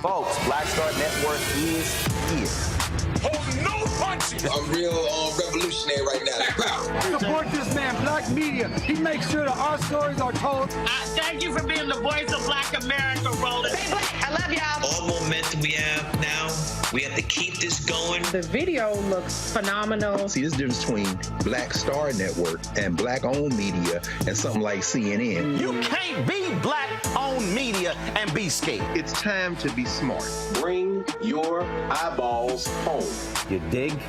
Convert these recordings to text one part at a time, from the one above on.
Folks, Black Star Network is here. Hold no punches! I'm real revolutionary right now. Support this man, Black Media. He makes sure that our stories are told. Thank you for being the voice of Black America, Roland. Stay black. I love y'all. All momentum we have now, we have to keep this going. The video looks phenomenal. See, this difference between Black Star Network and Black-owned media and something like CNN. You can't be Black-owned media and be scared. It's time to be smart. Bring your eyeballs home. You dig?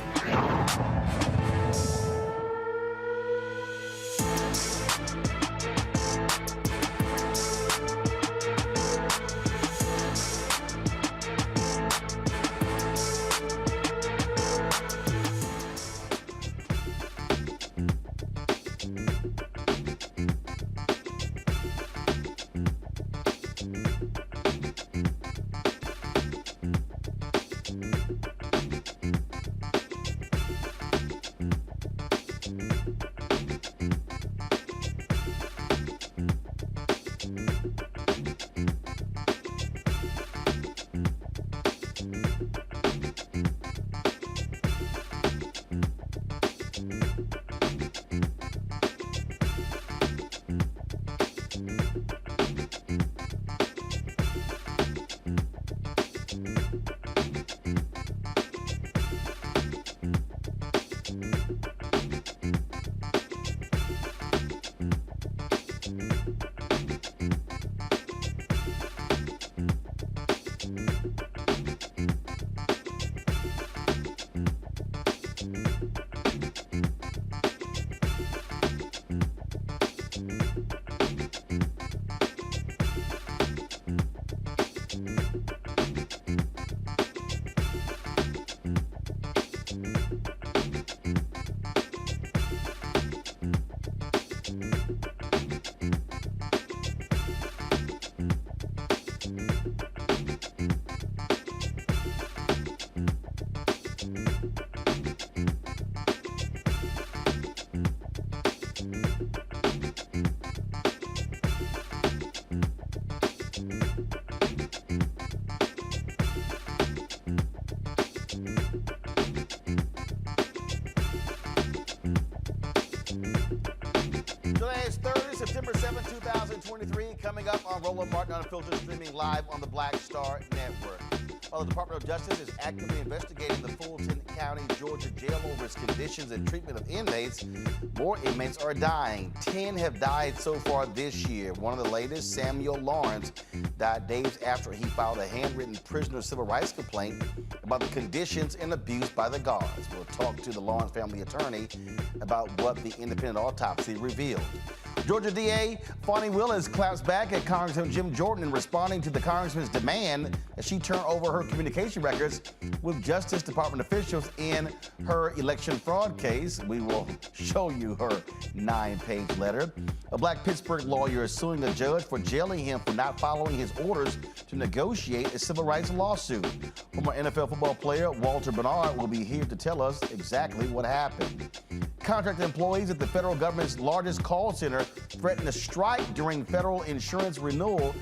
Today is Thursday, September 7, 2023. Coming up on Roland Martin Unfiltered, streaming live on the Black Star Network. While the Department of Justice is actively investigating the Fulton County, Georgia jail over its conditions and treatment of inmates, more inmates are dying. 10 have died so far this year. One of the latest, Samuel Lawrence, died days after he filed a handwritten prisoner civil rights complaint about the conditions and abuse by the guards. We'll talk to the Lawrence family attorney about what the independent autopsy revealed. Georgia DA Fani Willis claps back at Congressman Jim Jordan in responding to the congressman's demand that she turn over her communication records with Justice Department officials in her election fraud case. We will show you her 9-page letter. A Black Pittsburgh lawyer is suing a judge for jailing him for not following his orders to negotiate a civil rights lawsuit. Former NFL football player Walter Bernard will be here to tell us exactly what happened. Contracted employees at the federal government's largest call center threaten to strike during federal insurance renewal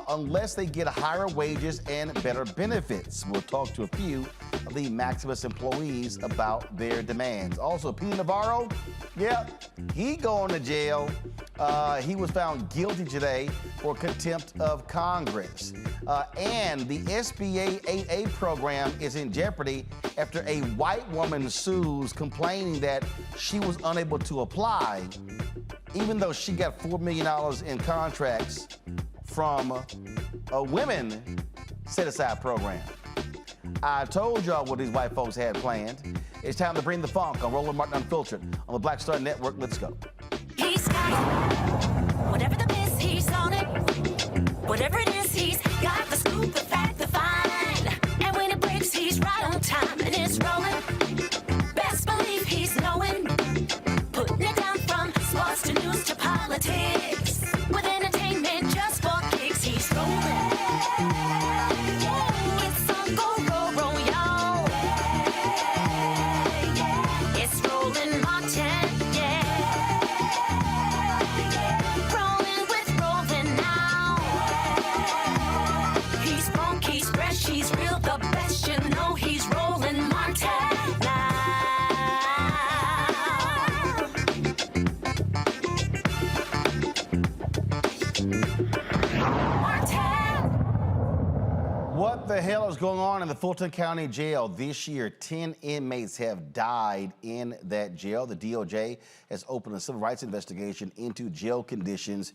unless they get higher wages and better benefits. We'll talk to a few of the Maximus employees about their demands. Also, Peter Navarro, he going to jail. He was found guilty today for contempt of Congress. And the SBA 8A program is in jeopardy after a white woman sues, complaining that she was unable to apply, even though she got $4 million in contracts from a women set-aside program. I told y'all what these white folks had planned. It's time to bring the funk on Roland Martin Unfiltered on the Black Star Network. Let's go. He's got it. Whatever the miss, he's on it. Whatever it is, he's got the scoop, the fact, She's real the best, you know he's Roland Montana. What the hell is going on in the Fulton County Jail this year? 10 inmates have died in that jail. The DOJ has opened a civil rights investigation into jail conditions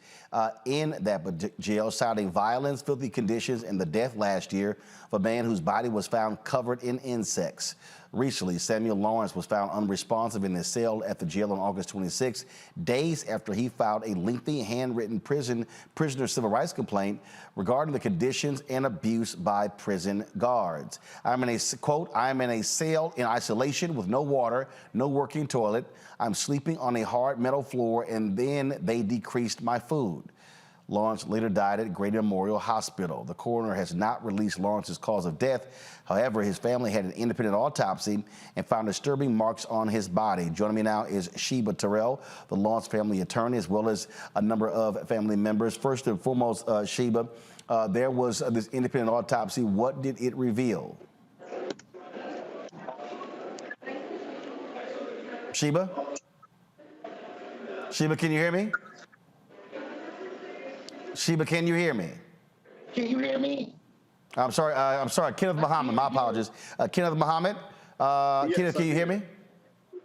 in that jail, citing violence, filthy conditions, and the death last year of a man whose body was found covered in insects. Recently, Samuel Lawrence was found unresponsive in his cell at the jail on August 26, days after he filed a lengthy handwritten prisoner civil rights complaint regarding the conditions and abuse by prison guards. I'm in a, quote, I'm in a cell in isolation with no water, no working toilet. I'm sleeping on a hard metal floor, and then they decreased my food. Lawrence later died at Grady Memorial Hospital. The coroner has not released Lawrence's cause of death. However, his family had an independent autopsy and found disturbing marks on his body. Joining me now is Sheba Terrell, the Lawrence family attorney, as well as a number of family members. First and foremost, Sheba, there was this independent autopsy. What did it reveal? Sheba? Sheba, can you hear me? Sheba, can you hear me? Can you hear me? I'm sorry, Kenneth Muhammad, my apologies. Kenneth Muhammad, Yes, Kenneth, can you hear me?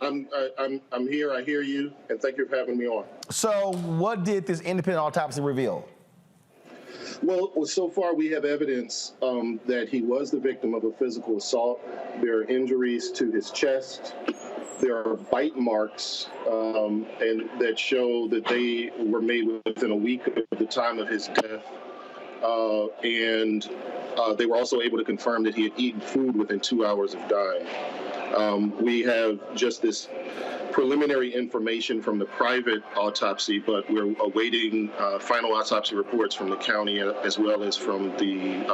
I'm here, I hear you, and thank you for having me on. So what did this independent autopsy reveal? Well, so far we have evidence that he was the victim of a physical assault. There are injuries to his chest. There are bite marks and that show that they were made within a week of the time of his death. And they were also able to confirm that he had eaten food within 2 hours of dying. We have just this preliminary information from the private autopsy, but we're awaiting final autopsy reports from the county as well as from the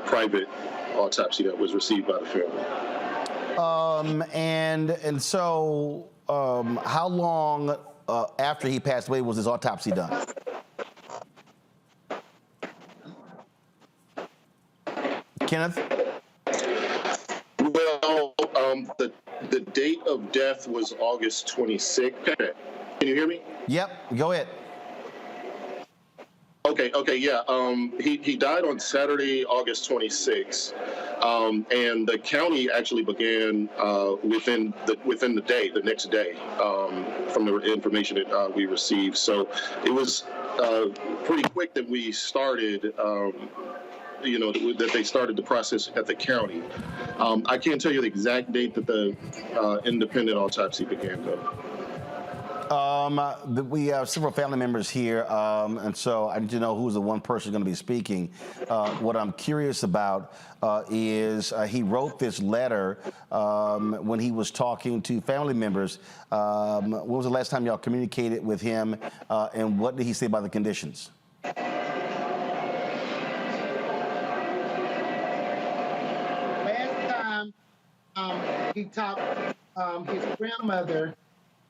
private autopsy that was received by the family. So how long after he passed away was his autopsy done? Kenneth? Well, the date of death was August 26th. Can you hear me? Yep, go ahead. Okay, yeah. He died on Saturday, August 26th, and the county actually began within the day, the next day, from the information that we received. So it was pretty quick that we started. That they started the process at the county. I can't tell you the exact date that the independent autopsy began, though. We have several family members here, and so I need to know who's the one person going to be speaking. What I'm curious about is he wrote this letter when he was talking to family members. When was the last time y'all communicated with him, and what did he say about the conditions? He talked his grandmother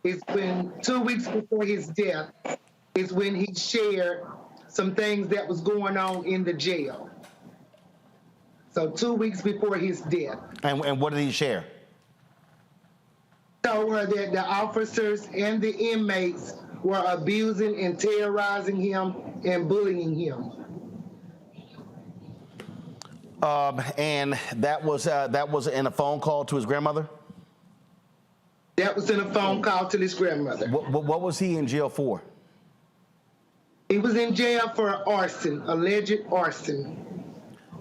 is when 2 weeks before his death is when he shared some things that was going on in the jail. So 2 weeks before his death. And what did he share? Told her that the officers and the inmates were abusing and terrorizing him and bullying him. And that was in a phone call to his grandmother? That was in a phone call to his grandmother. What was he in jail for? He was in jail for arson, alleged arson.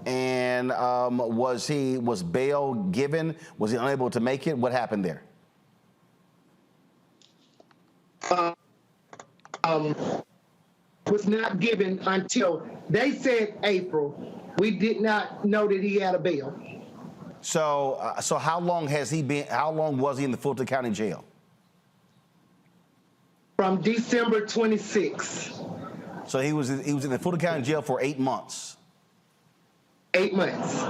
And was bail given? Was he unable to make it? What happened there? Was not given until they said April. We did not know that he had a bail. So how long has he been? How long was he in the Fulton County Jail? From December 26th. So he was in the Fulton County Jail for 8 months. 8 months.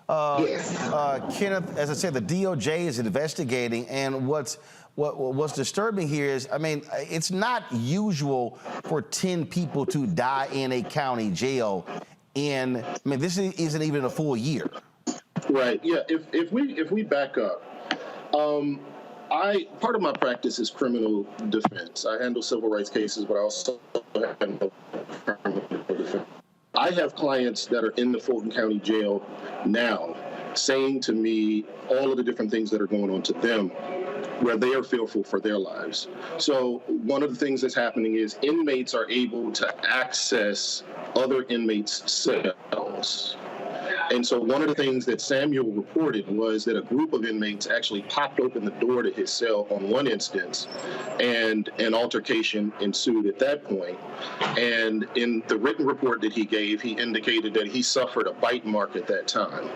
Yes. Kenneth, as I said, the DOJ is investigating, and what's disturbing here is, I mean, it's not usual for 10 people to die in a county jail in, I mean, this isn't even a full year. Right. Yeah. If we back up, part of my practice is criminal defense. I handle civil rights cases, but I also handle criminal defense. I have clients that are in the Fulton County Jail now saying to me all of the different things that are going on to them where they are fearful for their lives. So one of the things that's happening is inmates are able to access other inmates' cells. And so one of the things that Samuel reported was that a group of inmates actually popped open the door to his cell on one instance, and an altercation ensued at that point. And in the written report that he gave, he indicated that he suffered a bite mark at that time.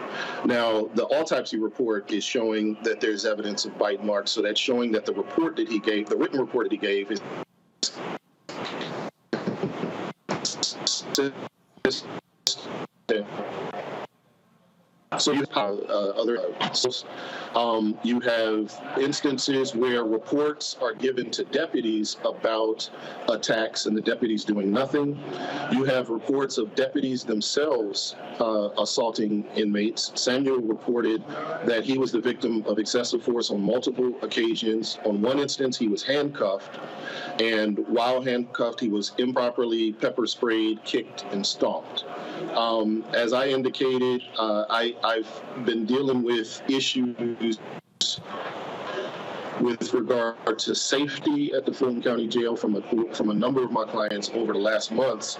Now, the autopsy report is showing that there's evidence of bite marks, so that's showing that the report that he gave, the written report that he gave, is so you have you have instances where reports are given to deputies about attacks and the deputies doing nothing. You have reports of deputies themselves assaulting inmates. Samuel reported that he was the victim of excessive force on multiple occasions. On one instance, he was handcuffed, and while handcuffed, he was improperly pepper sprayed, kicked, and stomped. As I indicated, I've been dealing with issues with regard to safety at the Fulton County Jail from a number of my clients over the last months.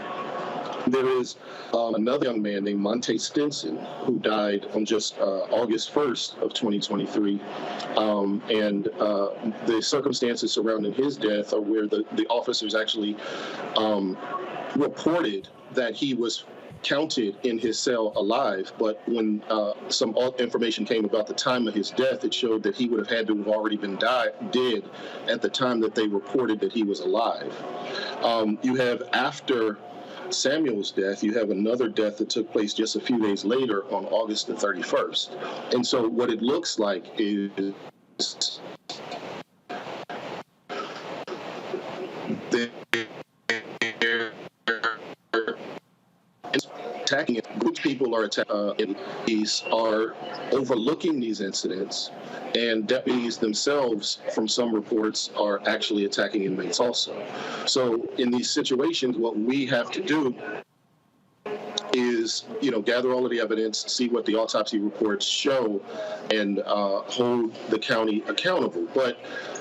There is another young man named Monte Stinson who died on just August 1st of 2023. And the circumstances surrounding his death are where the officers actually reported that he was counted in his cell alive, but when some information came about the time of his death, it showed that he would have had to have already been dead at the time that they reported that he was alive. You have, after Samuel's death, you have another death that took place just a few days later on August the 31st. And so what it looks like is attacking it. Groups of people are are overlooking these incidents, and deputies themselves, from some reports, are actually attacking inmates also. So in these situations, what we have to do is, gather all of the evidence, see what the autopsy reports show, and hold the county accountable. But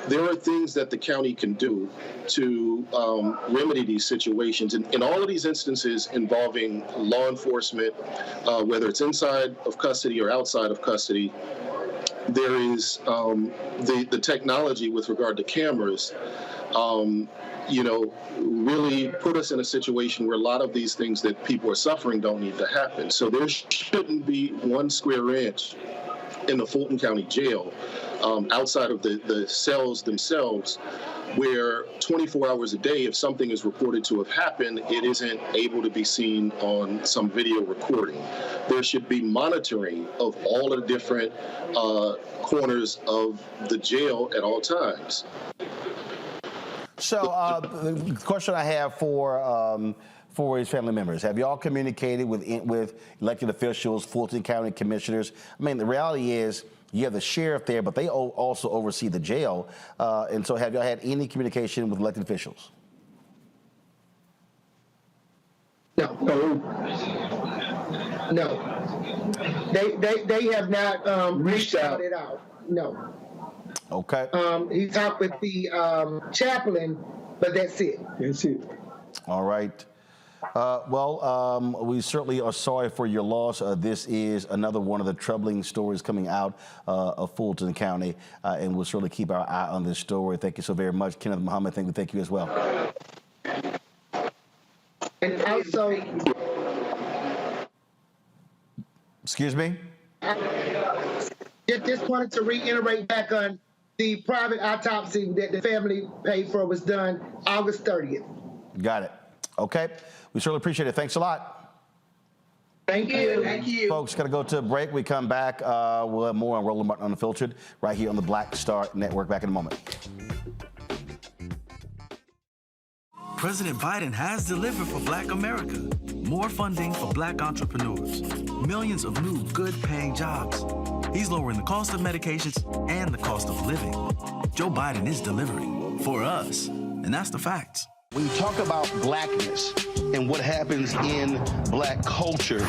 there are things that the county can do to remedy these situations. In all of these instances involving law enforcement, whether it's inside of custody or outside of custody, there is the technology with regard to cameras, really put us in a situation where a lot of these things that people are suffering don't need to happen. So there shouldn't be 1 square inch in the Fulton County Jail outside of the cells themselves where 24 hours a day, if something is reported to have happened, it isn't able to be seen on some video recording. There should be monitoring of all of the different corners of the jail at all times. So the question I have for his family members, have y'all communicated with elected officials, Fulton County commissioners? I mean, the reality is you have the sheriff there, but they also oversee the jail. And so have y'all had any communication with elected officials? No. They have not reached out. No. Okay. He talked with the chaplain, but that's it. All right. We certainly are sorry for your loss. This is another one of the troubling stories coming out of Fulton County, and we'll certainly keep our eye on this story. Thank you so very much. Kenneth Muhammad, thank you as well. And also... Excuse me? Just wanted to reiterate back on the private autopsy that the family paid for was done August 30th. Got it. Okay. We certainly appreciate it. Thanks a lot. Thank you. Folks, got to go to a break. We come back. We'll have more on Roland Martin Unfiltered right here on the Black Star Network. Back in a moment. President Biden has delivered for Black America. more funding for Black entrepreneurs, millions of new good-paying jobs. He's lowering the cost of medications and the cost of living. Joe Biden is delivering for us, and that's the facts. When you talk about blackness and what happens in black culture,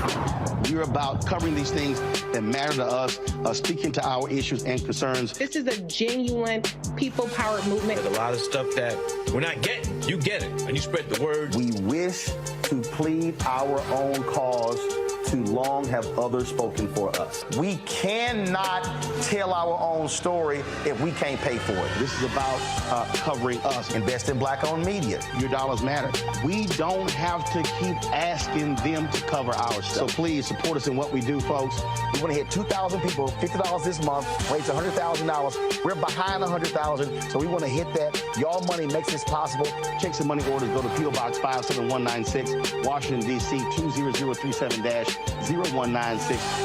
we're about covering these things that matter to us, speaking to our issues and concerns. This is a genuine people-powered movement. There's a lot of stuff that we're not getting. You get it, and you spread the word. We wish to plead our own cause. Too long have others spoken for us. We cannot tell our own story if we can't pay for it. This is about covering us. Invest in black-owned media. Your dollars matter. We don't have to keep asking them to cover our stuff. So please support us in what we do, folks. We want to hit 2,000 people, $50 this month, raise $100,000. We're behind $100,000, so we want to hit that. Y'all money makes this possible. Checks and money orders go to P.O. Box 57196, Washington, D.C. 20037-0196.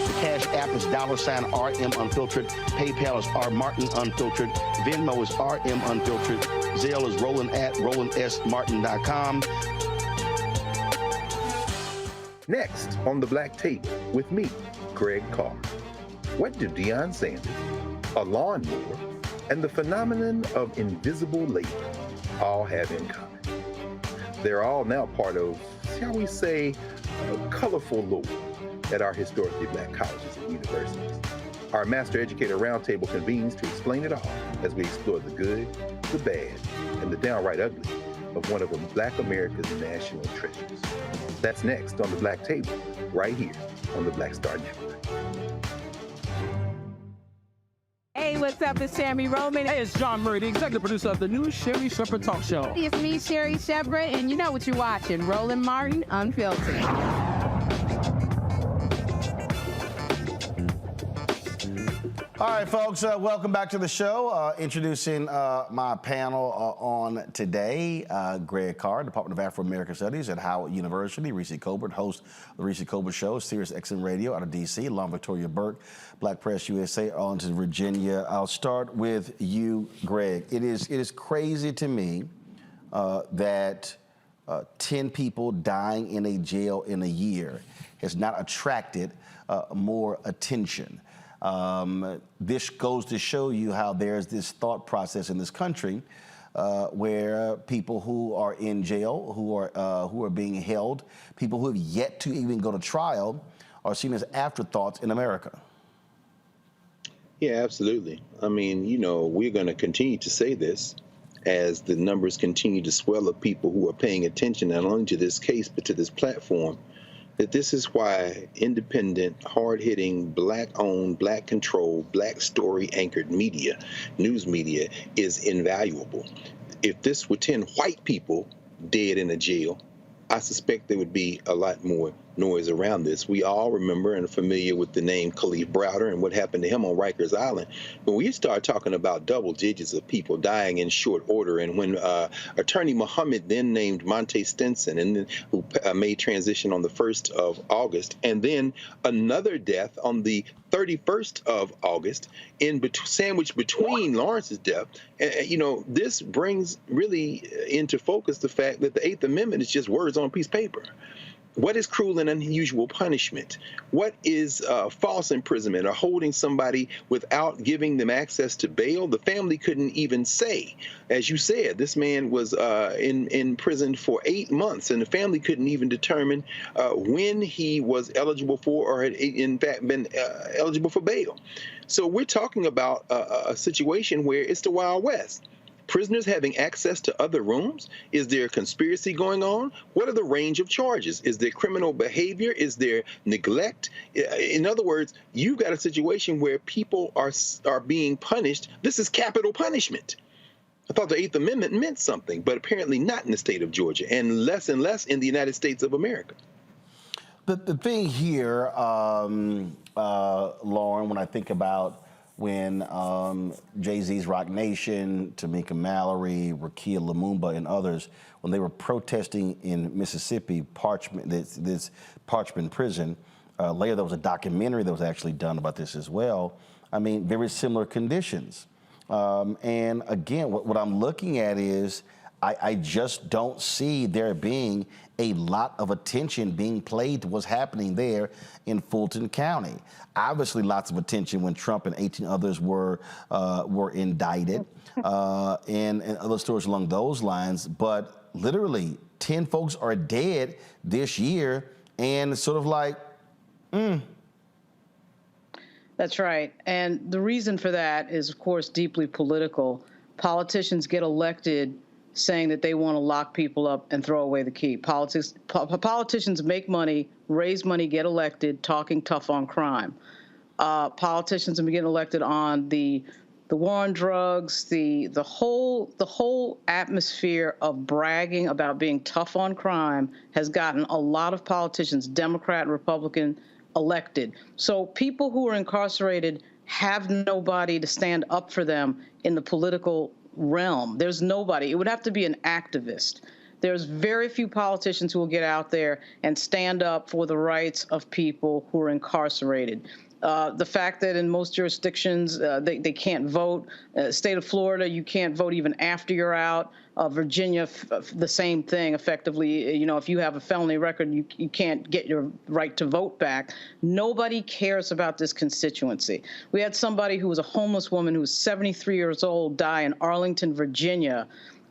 The Cash App is $RM Unfiltered. PayPal is R Martin Unfiltered. Venmo is RM Unfiltered. Zelle is Roland at RolandSMartin.com. Next on the Black Tape with me, Greg Carr. What do Deion Sanders, a lawnmower, and the phenomenon of invisible labor all have in common? They're all now part of, shall we say, a colorful lore at our historically black colleges and universities. Our Master Educator Roundtable convenes to explain it all as we explore the good, the bad, and the downright ugly of one of Black America's national treasures. That's next on the Black Table, right here on the Black Star Network. Hey, what's up? It's Sammy Roman. Hey, it's John Murray, the executive producer of the new Sherry Shepherd Talk Show. It's me, Sherry Shepherd, and you know what you're watching, Roland Martin Unfiltered. All right, folks, welcome back to the show. Introducing my panel on today, Greg Carr, Department of Afro-American Studies at Howard University, Reese Colbert, host of the Reese Colbert Show, Sirius XM Radio out of D.C., Long Victoria Burke, Black Press USA, Arlington, Virginia. I'll start with you, Greg. It is crazy to me that 10 people dying in a jail in a year has not attracted more attention. This goes to show you how there's this thought process in this country where people who are in jail, who are being held, people who have yet to even go to trial, are seen as afterthoughts in America. Yeah, absolutely. I mean, you know, we're going to continue to say this as the numbers continue to swell of people who are paying attention not only to this case but to this platform. That this is why independent, hard-hitting, black-owned, black-controlled, black story-anchored media, news media, is invaluable. If this were 10 white people dead in a jail, I suspect there would be a lot more noise around this. We all remember and are familiar with the name Khalif Browder and what happened to him on Rikers Island. When we start talking about double digits of people dying in short order, and when Attorney Muhammad then named Monte Stinson, and then, who made transition on the 1st of August, and then another death on the 31st of August, sandwiched between Lawrence's death, you know, this brings really into focus the fact that the 8th Amendment is just words on a piece of paper. What is cruel and unusual punishment? What is false imprisonment or holding somebody without giving them access to bail? The family couldn't even say. As you said, this man was in prison for 8 months, and the family couldn't even determine when he was eligible for or had in fact been eligible for bail. So we're talking about a situation where it's the Wild West. Prisoners having access to other rooms? Is there a conspiracy going on? What are the range of charges? Is there criminal behavior? Is there neglect? In other words, you've got a situation where people are being punished. This is capital punishment. I thought the 8th Amendment meant something, but apparently not in the state of Georgia, and less in the United States of America. The thing here, Lauren, when I think about when Jay-Z's Rock Nation, Tamika Mallory, Rakia Lumumba, and others, when they were protesting in Mississippi, this Parchman prison, later there was a documentary that was actually done about this as well. I mean, very similar conditions. And again, what I'm looking at is, I just don't see there being a lot of attention being played to what's happening there in Fulton County. Obviously, lots of attention when Trump and 18 others were indicted, and other stories along those lines. But literally, 10 folks are dead this year, and it's sort of like, That's right. And the reason for that is, of course, deeply political. Politicians get elected saying that they want to lock people up and throw away the key. Politicians make money, raise money, get elected, talking tough on crime. Politicians have been getting elected on the war on drugs, the whole atmosphere of bragging about being tough on crime has gotten a lot of politicians, Democrat, Republican, elected. So people who are incarcerated have nobody to stand up for them in the political realm. There's nobody. It would have to be an activist. There's very few politicians who will get out there and stand up for the rights of people who are incarcerated. The fact that in most jurisdictions they can't vote. State of Florida, you can't vote even after you're out. Virginia, the same thing, effectively. You know, if you have a felony record, you can't get your right to vote back. Nobody cares about this constituency. We had somebody who was a homeless woman who was 73 years old die in Arlington, Virginia,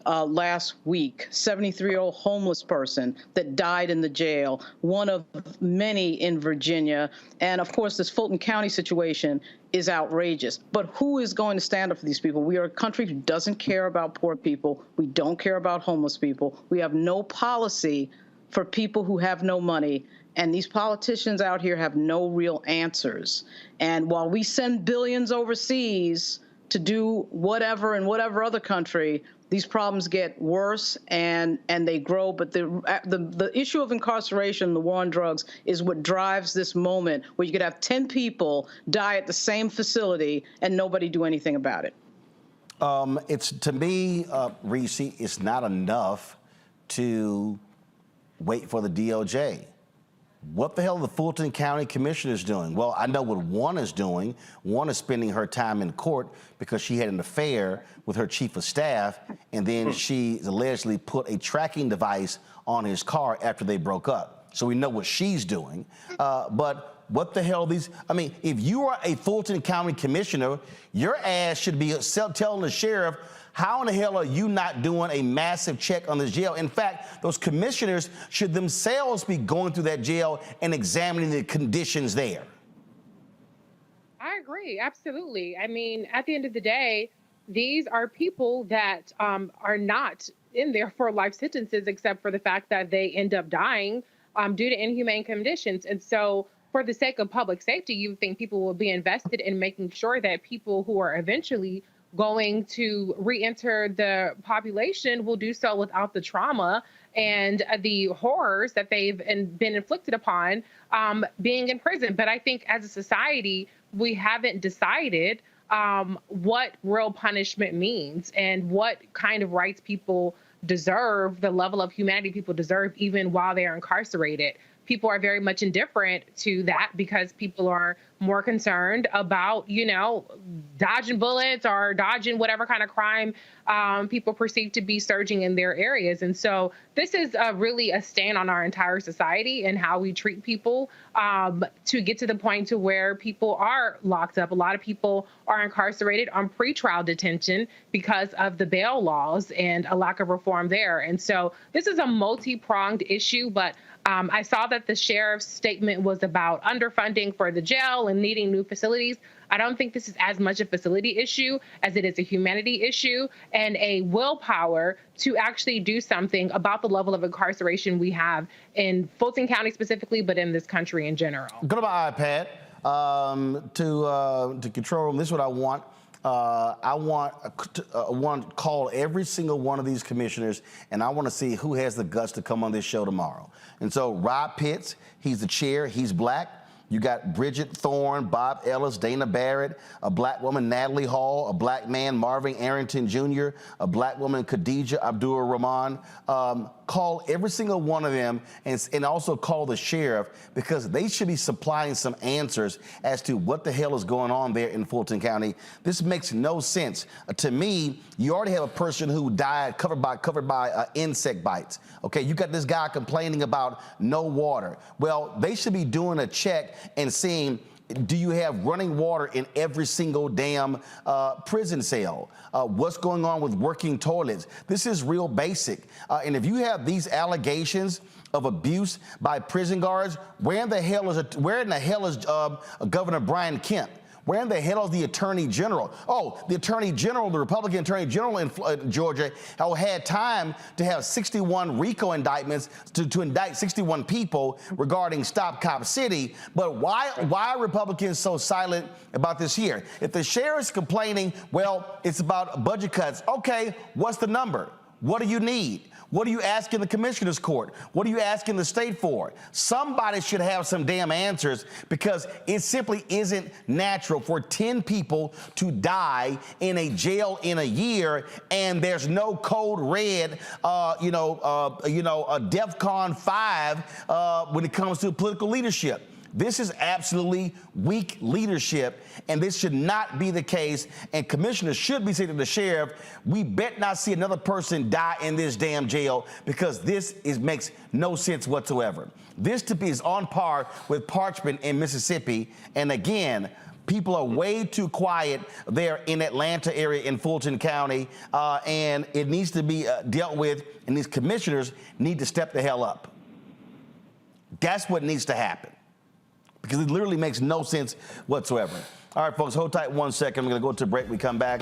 last week, 73-year-old homeless person that died in the jail, one of many in Virginia. And of course, this Fulton County situation is outrageous. But who is going to stand up for these people? We are a country who doesn't care about poor people. We don't care about homeless people. We have no policy for people who have no money. And these politicians out here have no real answers. And while we send billions overseas to do whatever in whatever other country, these problems get worse and they grow. But the issue of incarceration, the war on drugs, is what drives this moment where you could have 10 people die at the same facility and nobody do anything about it. It's, to me, Reese, it's not enough to wait for the DOJ. What the hell are the Fulton County commissioners doing? Well, I know what one is doing. One is spending her time in court because she had an affair with her chief of staff, and then she allegedly put a tracking device on his car after they broke up. So we know what she's doing. But what the hell are these? I mean, if you are a Fulton County commissioner, your ass should be telling the sheriff, how in the hell are you not doing a massive check on this jail? In fact, those commissioners should themselves be going through that jail and examining the conditions there. I agree, absolutely. I mean, at the end of the day, these are people that are not in there for life sentences, except for the fact that they end up dying due to inhumane conditions. And so for the sake of public safety, you think people will be invested in making sure that people who are eventually going to re-enter the population will do so without the trauma and the horrors that they've been inflicted upon being in prison. But I think as a society, we haven't decided what real punishment means and what kind of rights people deserve, the level of humanity people deserve even while they're incarcerated. People are very much indifferent to that because people are more concerned about, you know, dodging bullets or dodging whatever kind of crime people perceive to be surging in their areas. And so this is really a stain on our entire society and how we treat people to get to the point to where people are locked up. A lot of people are incarcerated on pretrial detention because of the bail laws and a lack of reform there. And so this is a multi-pronged issue, but I saw that the sheriff's statement was about underfunding for the jail and needing new facilities. I don't think this is as much a facility issue as it is a humanity issue and a willpower to actually do something about the level of incarceration we have in Fulton County specifically, but in this country in general. Go to my iPad to control room. This is what I want. I want to call every single one of these commissioners, and I want to see who has the guts to come on this show tomorrow. And so Rob Pitts, he's the chair, he's black. You got Bridget Thorne, Bob Ellis, Dana Barrett, a black woman, Natalie Hall, a black man, Marvin Arrington Jr., a black woman, Khadija Abdul-Rahman. call every single one of them and also call the sheriff, because they should be supplying some answers as to what the hell is going on there in Fulton County. This makes no sense. To me, you already have a person who died covered by insect bites. Okay, you got this guy complaining about no water. Well, they should be doing a check and seeing, do you have running water in every single damn prison cell? What's going on with working toilets? This is real basic. And if you have these allegations of abuse by prison guards, where in the hell is Governor Brian Kemp? Where in the hell is the Attorney General? Oh, the Attorney General, the Republican Attorney General in Georgia, had time to have 61 RICO indictments to indict 61 people regarding Stop Cop City. But why are Republicans so silent about this here? If the sheriff's complaining, well, it's about budget cuts. Okay, what's the number? What do you need? What are you asking the commissioner's court? What are you asking the state for? Somebody should have some damn answers, because it simply isn't natural for 10 people to die in a jail in a year, and there's no code red, a DEFCON 5 when it comes to political leadership. This is absolutely weak leadership, and this should not be the case. And commissioners should be saying to the sheriff, we bet not see another person die in this damn jail, because this makes no sense whatsoever. This to be is on par with Parchment in Mississippi. And again, people are way too quiet there in Atlanta area in Fulton County, and it needs to be dealt with, and these commissioners need to step the hell up. That's what needs to happen, because it literally makes no sense whatsoever. All right, folks, hold tight 1 second. We're going to go to a break. We come back,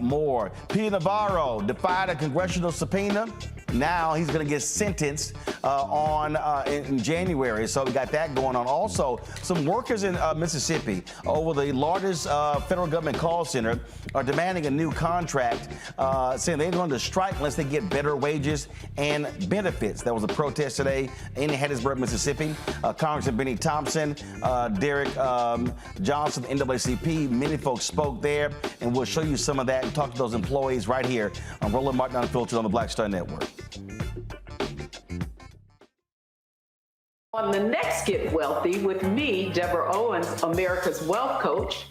more. P. Navarro defied a congressional subpoena. Now he's going to get sentenced in January. So we got that going on. Also, some workers in Mississippi over the largest federal government call center are demanding a new contract, saying they're going to strike unless they get better wages and benefits. There was a protest today in Hattiesburg, Mississippi. Congressman Benny Thompson, Derek Johnson, the NAACP, many folks spoke there, and we'll show you some of that and talk to those employees right here on Roland Martin Unfiltered on the Black Star Network. On the next Get Wealthy with me, Deborah Owens, America's Wealth Coach,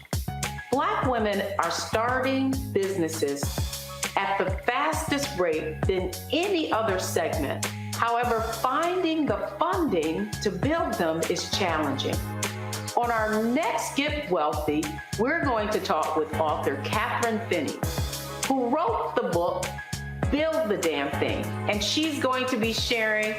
Black women are starting businesses at the fastest rate than any other segment. However, finding the funding to build them is challenging. On our next Get Wealthy, we're going to talk with author Catherine Finney, who wrote the book, Build the Damn Thing. And she's going to be sharing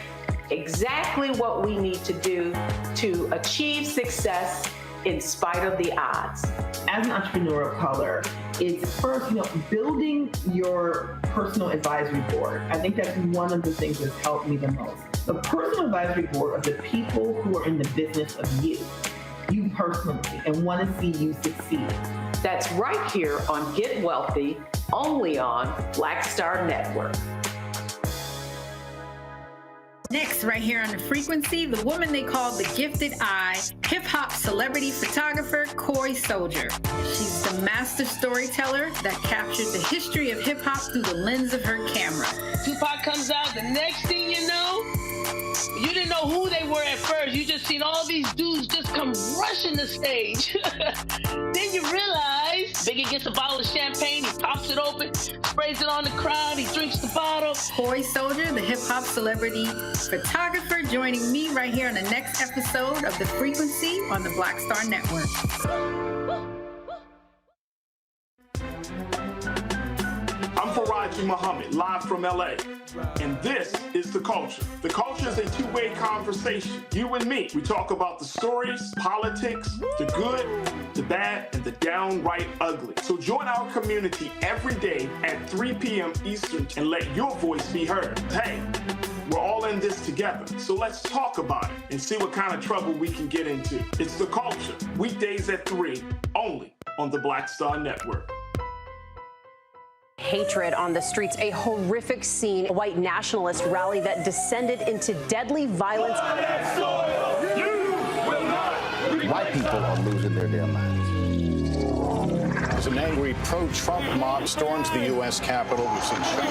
exactly what we need to do to achieve success in spite of the odds. As an entrepreneur of color, it's first, building your personal advisory board. I think that's one of the things that's helped me the most. The personal advisory board are the people who are in the business of you personally, and want to see you succeed. That's right here on Get Wealthy, only on Black Star Network. Next, right here on The Frequency, the woman they call the Gifted Eye, hip-hop celebrity photographer Coy Soldier. She's the master storyteller that captures the history of hip-hop through the lens of her camera. Tupac comes out, the next thing you know, you didn't know who they were at first. You just seen all these dudes just come rushing the stage. Then you realize Biggie gets a bottle of champagne, he pops it open, sprays it on the crowd, he drinks the bottle. Coy Soldier, the hip-hop celebrity photographer, joining me right here on the next episode of The Frequency on the Black Star Network. I'm Faraji Muhammad, live from LA. And this is The Culture. The Culture is a two-way conversation. You and me. We talk about the stories, politics, the good, the bad, and the downright ugly. So join our community every day at 3 p.m. Eastern and let your voice be heard. Hey, we're all in this together. So let's talk about it and see what kind of trouble we can get into. It's The Culture. Weekdays at 3, only on the Black Star Network. Hatred on the streets, a horrific scene, a white nationalist rally that descended into deadly violence. White people are losing their damn minds. As an angry pro-Trump mob storms the U.S. Capitol, we've seen shooting.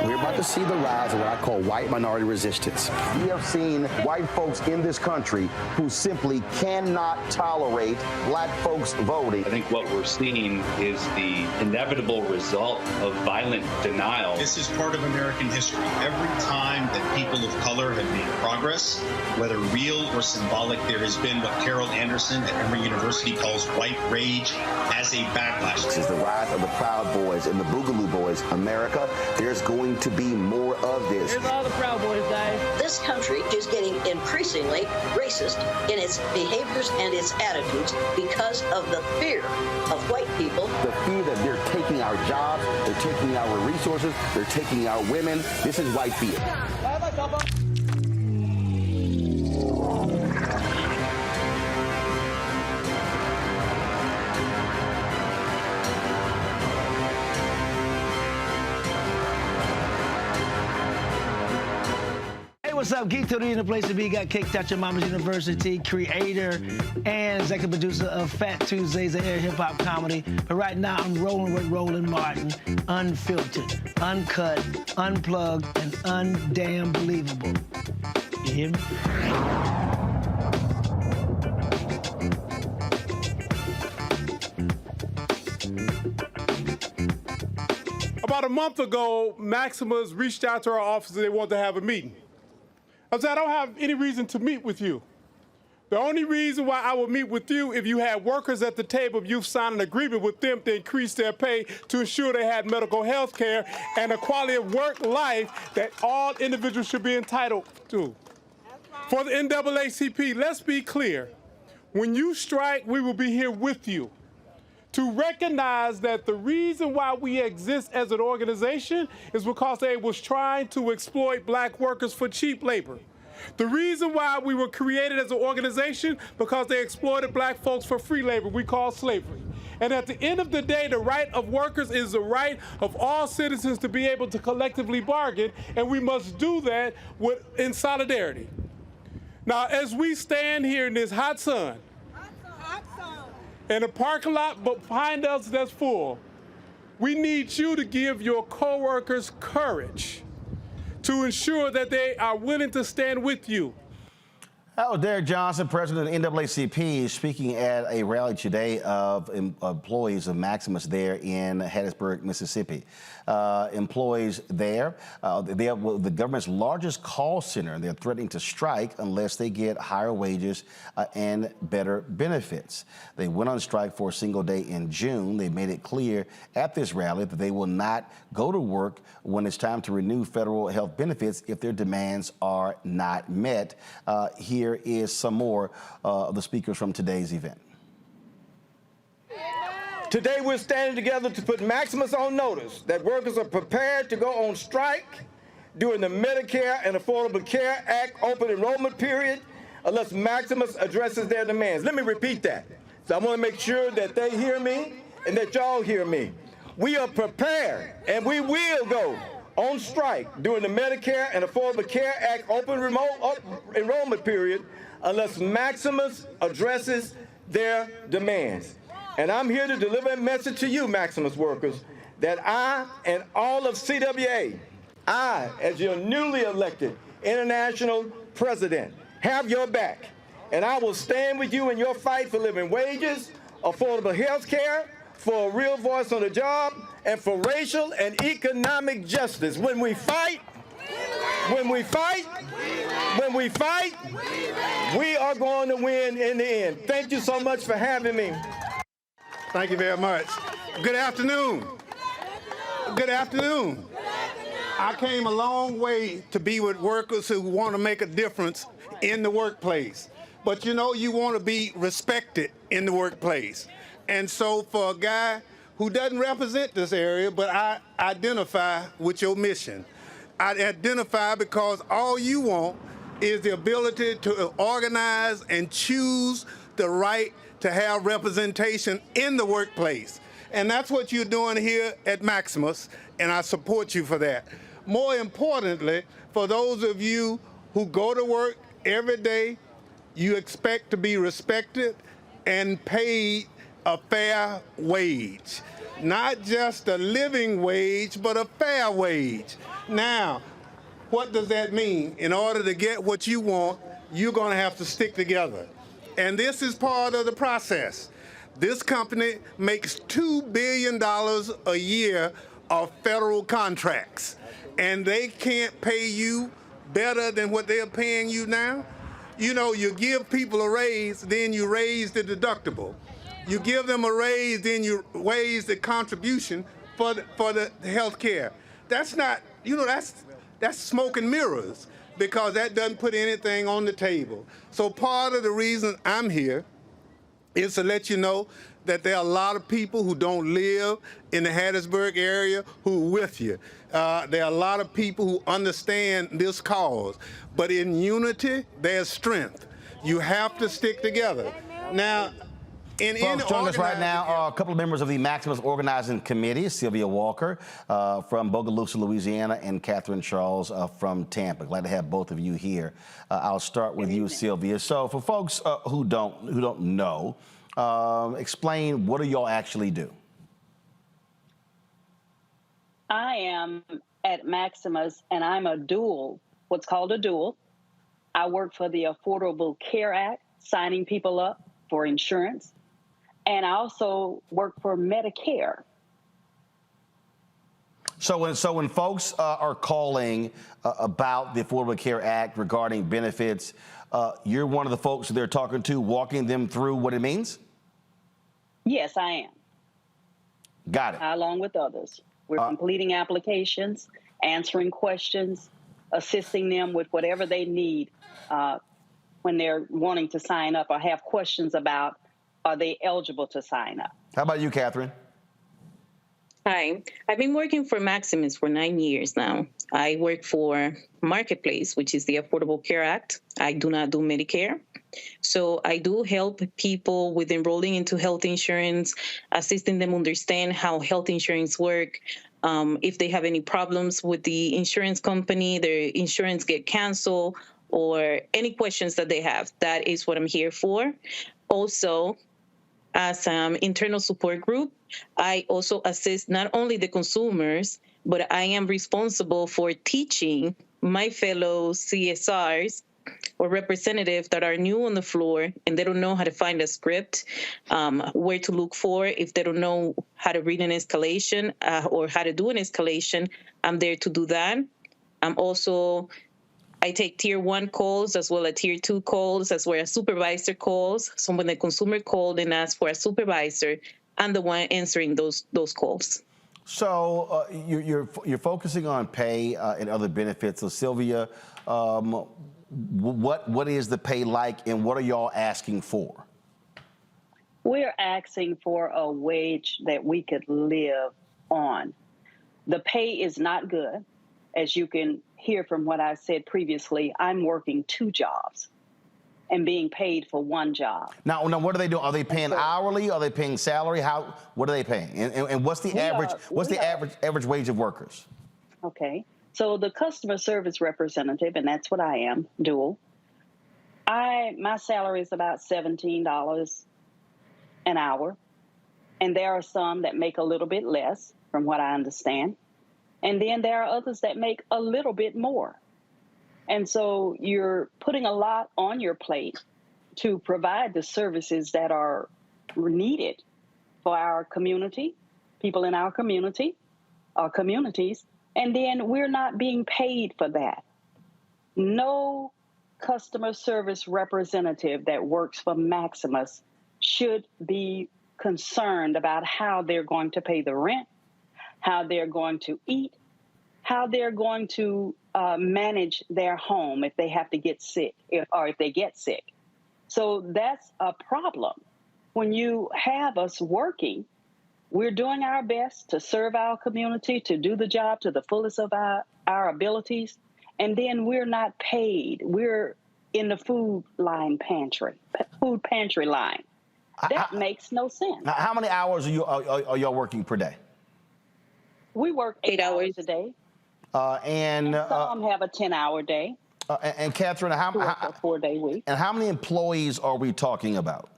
We're about to see the rise of what I call white minority resistance. We have seen white folks in this country who simply cannot tolerate black folks voting. I think what we're seeing is the inevitable result of violent denial. This is part of American history. Every time that people of color have made progress, whether real or symbolic, there has been what Carol Anderson at Emory University calls white rage as a backlash. This is the rise of the Proud Boys and the Boogaloo Boys. America, there's going to be more of this. Here's all the Proud Boys, guys. This country is getting increasingly racist in its behaviors and its attitudes because of the fear of white people. The fear that they're taking our jobs, they're taking our resources, they're taking our women. This is white fear. What's up, Geek Today in the place to be. Got Kicked Out Your Mama's University, creator and executive producer of Fat Tuesdays, and air hip hop comedy. But right now, I'm rolling with Roland Martin, unfiltered, uncut, unplugged, and undamn believable. You hear me? About a month ago, Maximus reached out to our office and they wanted to have a meeting. I said, I don't have any reason to meet with you. The only reason why I will meet with you if you had workers at the table, if you've signed an agreement with them to increase their pay to ensure they had medical health care and a quality of work life that all individuals should be entitled to. For the NAACP, let's be clear. When you strike, we will be here with you to recognize that the reason why we exist as an organization is because they was trying to exploit black workers for cheap labor. The reason why we were created as an organization because they exploited black folks for free labor we call slavery. And at the end of the day, the right of workers is the right of all citizens to be able to collectively bargain, and we must do that in solidarity. Now, as we stand here in this hot sun, in a parking lot behind us that's full, we need you to give your coworkers courage to ensure that they are willing to stand with you. That was Derek Johnson, president of the NAACP, speaking at a rally today of employees of Maximus there in Hattiesburg, Mississippi. Employees there, they have the government's largest call center. They're threatening to strike unless they get higher wages and better benefits. They went on strike for a single day in June. They made it clear at this rally that they will not go to work when it's time to renew federal health benefits if their demands are not met. Here is some more of the speakers from today's event. Today we're standing together to put Maximus on notice that workers are prepared to go on strike during the Medicare and Affordable Care Act open enrollment period unless Maximus addresses their demands. Let me repeat that. So I want to make sure that they hear me and that y'all hear me. We are prepared and we will go on strike during the Medicare and Affordable Care Act open enrollment period unless Maximus addresses their demands. And I'm here to deliver a message to you, Maximus workers, that I and all of CWA, I, as your newly elected international president, have your back. And I will stand with you in your fight for living wages, affordable health care, for a real voice on the job, and for racial and economic justice. When we fight, we are going to win in the end. Thank you so much for having me. Thank you very much. Good afternoon. Good afternoon. I came a long way to be with workers who want to make a difference in the workplace. But you know, you want to be respected in the workplace. And so for a guy who doesn't represent this area, but I identify with your mission. I identify because all you want is the ability to organize and choose the right to have representation in the workplace. And that's what you're doing here at Maximus, and I support you for that. More importantly, for those of you who go to work every day, you expect to be respected and paid a fair wage. Not just a living wage, but a fair wage. Now, what does that mean? In order to get what you want, you're going to have to stick together. And this is part of the process. This company makes $2 billion a year of federal contracts, and they can't pay you better than what they're paying you now. You know, you give people a raise, then you raise the deductible. You give them a raise, then you raise the contribution for the health care. That's not, you know, that's smoke and mirrors, because that doesn't put anything on the table. So part of the reason I'm here is to let you know that there are a lot of people who don't live in the Hattiesburg area who are with you. There are a lot of people who understand this cause. But in unity, there's strength. You have to stick together. Now, Folks, joining us right now are a couple of members of the Maximus Organizing Committee, Sylvia Walker from Bogalusa, Louisiana, and Catherine Charles from Tampa. Glad to have both of you here. I'll start with you, Sylvia. So for folks who don't know, explain, what do y'all actually do? I am at Maximus, and I'm a dual, what's called a dual. I work for the Affordable Care Act, signing people up for insurance. And I also work for Medicare. So when folks are calling about the Affordable Care Act regarding benefits, you're one of the folks they're talking to, walking them through what it means? Yes, I am. Got it. Along with others. We're completing applications, answering questions, assisting them with whatever they need when they're wanting to sign up or have questions about, are they eligible to sign up? How about you, Catherine? Hi, I've been working for Maximus for 9 years now. I work for Marketplace, which is the Affordable Care Act. I do not do Medicare. So I do help people with enrolling into health insurance, assisting them understand how health insurance work. If they have any problems with the insurance company, their insurance get canceled, or any questions that they have, that is what I'm here for. Also, as an internal support group, I also assist not only the consumers, but I am responsible for teaching my fellow CSRs or representatives that are new on the floor and they don't know how to find a script, where to look for. If they don't know how to read an escalation or how to do an escalation, I'm there to do that. I take tier 1 calls as well as tier 2 calls, as well as supervisor calls. So when the consumer called and asked for a supervisor, I'm the one answering those calls. So you're focusing on pay and other benefits. So Sylvia, what is the pay like, and what are y'all asking for? We're asking for a wage that we could live on. The pay is not good. As you can hear from what I said previously, I'm working 2 jobs and being paid for 1 job. Now, what are they doing? Are they paying hourly? Are they paying salary? What are they paying? And what's the average wage of workers? Okay, so the customer service representative, and that's what I am, dual. My salary is about $17 an hour, and there are some that make a little bit less, from what I understand. And then there are others that make a little bit more. And so you're putting a lot on your plate to provide the services that are needed for our community, people in our community, our communities, and then we're not being paid for that. No customer service representative that works for Maximus should be concerned about how they're going to pay the rent, how they're going to eat, how they're going to manage their home if they have to get sick, or if they get sick. So that's a problem. When you have us working, we're doing our best to serve our community, to do the job to the fullest of our abilities, and then we're not paid. We're in the food pantry line. That makes no sense. How many hours are y'all working per day? We work 8 hours a day. And some have a 10-hour day. And Catherine, a 4-day week. And how many employees are we talking about?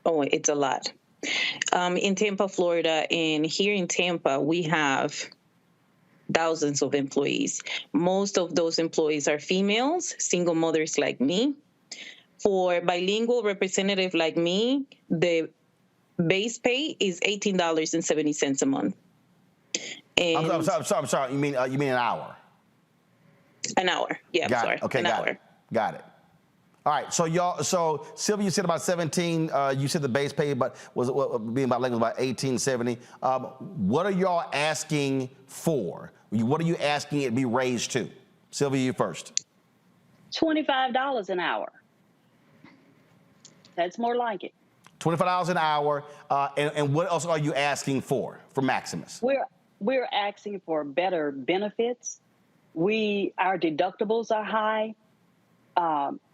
Oh, it's a lot. In Tampa, Florida, and here in Tampa, we have thousands of employees. Most of those employees are females, single mothers like me. For bilingual representative like me, the base pay is $18.70 a month. And I'm sorry. You mean an hour? An hour. Yeah, got I'm sorry. It. Okay, an got hour. it. Got it. All right. So Sylvia, you said about 17. You said the base pay, but being bilingual was about 18.70. What are y'all asking for? What are you asking it to be raised to? Sylvia, you first. $25 an hour. That's more like it. $25 an hour. And what else are you asking for Maximus? We're asking for better benefits. Our deductibles are high,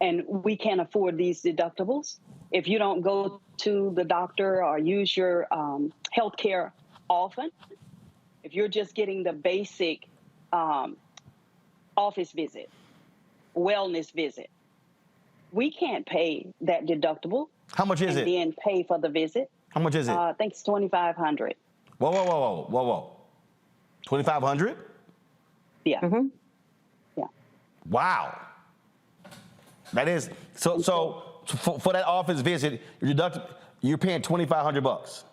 and we can't afford these deductibles. If you don't go to the doctor or use your health care often, if you're just getting the basic office visit, wellness visit, we can't pay that deductible. How much is it? And then pay for the visit. How much is it? I think it's $2,500. Whoa. $2,500? Yeah. Mm-hmm. Yeah. Wow. That is so for that office visit, you're paying $2,500.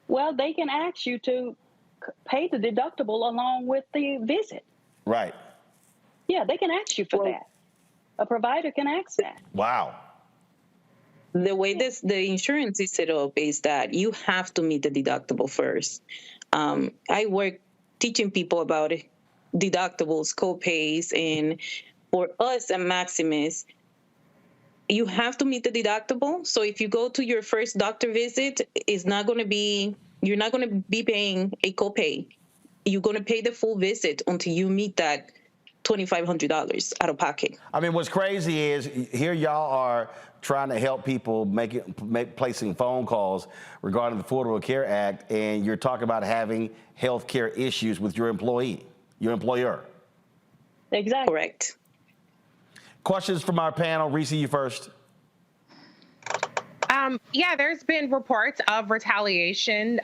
Well, they can ask you to pay the deductible along with the visit. Right. Yeah, they can ask you for that. A provider can ask that. Wow. The way the insurance is set up is that you have to meet the deductible first. I work teaching people about deductibles, co-pays, and for us at Maximus, you have to meet the deductible. So if you go to your first doctor visit, you're not going to be paying a co-pay. You're going to pay the full visit until you meet that $2,500 out of pocket. I mean, what's crazy is here y'all are trying to help people placing phone calls regarding the Affordable Care Act, and you're talking about having health care issues with your employer. Exactly. Correct. Questions from our panel. Reese, you first. Yeah, there's been reports of retaliation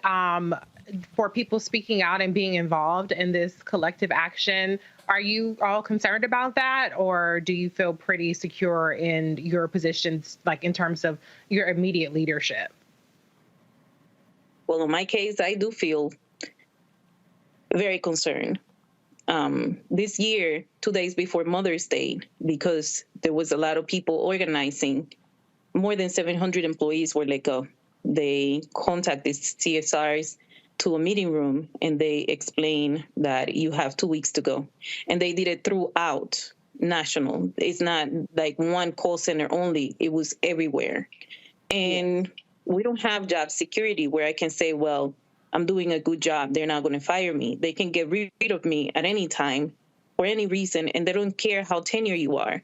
for people speaking out and being involved in this collective action. Are you all concerned about that, or do you feel pretty secure in your positions, like in terms of your immediate leadership? Well, in my case, I do feel very concerned. This year, 2 days before Mother's Day, because there was a lot of people organizing, more than 700 employees were let go. They contacted CSRs to a meeting room, and they explained that you have 2 weeks to go. And they did it throughout national. It's not like one call center only. It was everywhere. And we don't have job security where I can say, well, I'm doing a good job. They're not going to fire me. They can get rid of me at any time for any reason, and they don't care how tenured you are.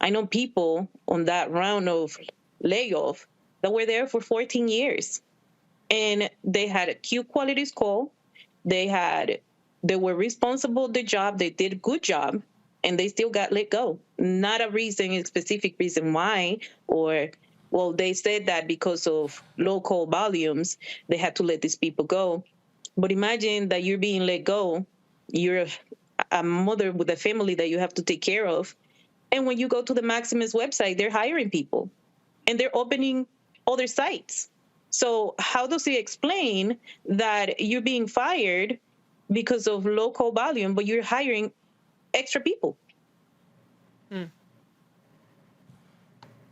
I know people on that round of layoff that were there for 14 years. And they had a Q quality score. They were responsible for the job. They did a good job, and they still got let go. Not a specific reason why, well, they said that because of local volumes, they had to let these people go. But imagine that you're being let go. You're a mother with a family that you have to take care of. And when you go to the Maximus website, they're hiring people, and they're opening other sites. So how does he explain that you're being fired because of local volume, but you're hiring extra people?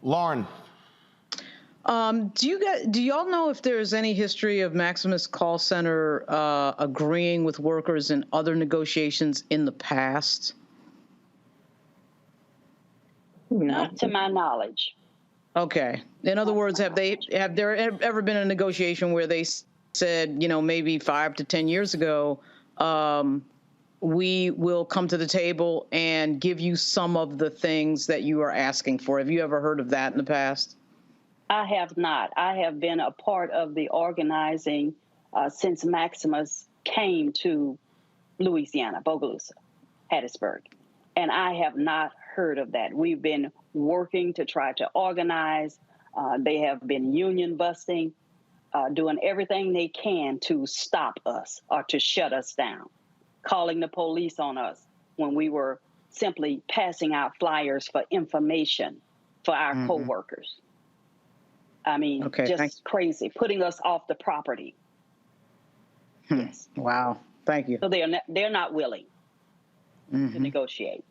Lauren. Do y'all know if there's any history of Maximus call center agreeing with workers in other negotiations in the past? Not to my knowledge. Okay. In other words, have there ever been a negotiation where they said, maybe 5 to 10 years ago, we will come to the table and give you some of the things that you are asking for? Have you ever heard of that in the past? I have not. I have been a part of the organizing since Maximus came to Louisiana, Bogalusa, Hattiesburg, and I have not heard of that. We've been working to try to organize They have been union busting, doing everything they can to stop us or to shut us down, calling the police on us when we were simply passing out flyers for information for our coworkers. I mean, just crazy, putting us off the property. Yes. Wow. Thank you. So they're not willing to negotiate.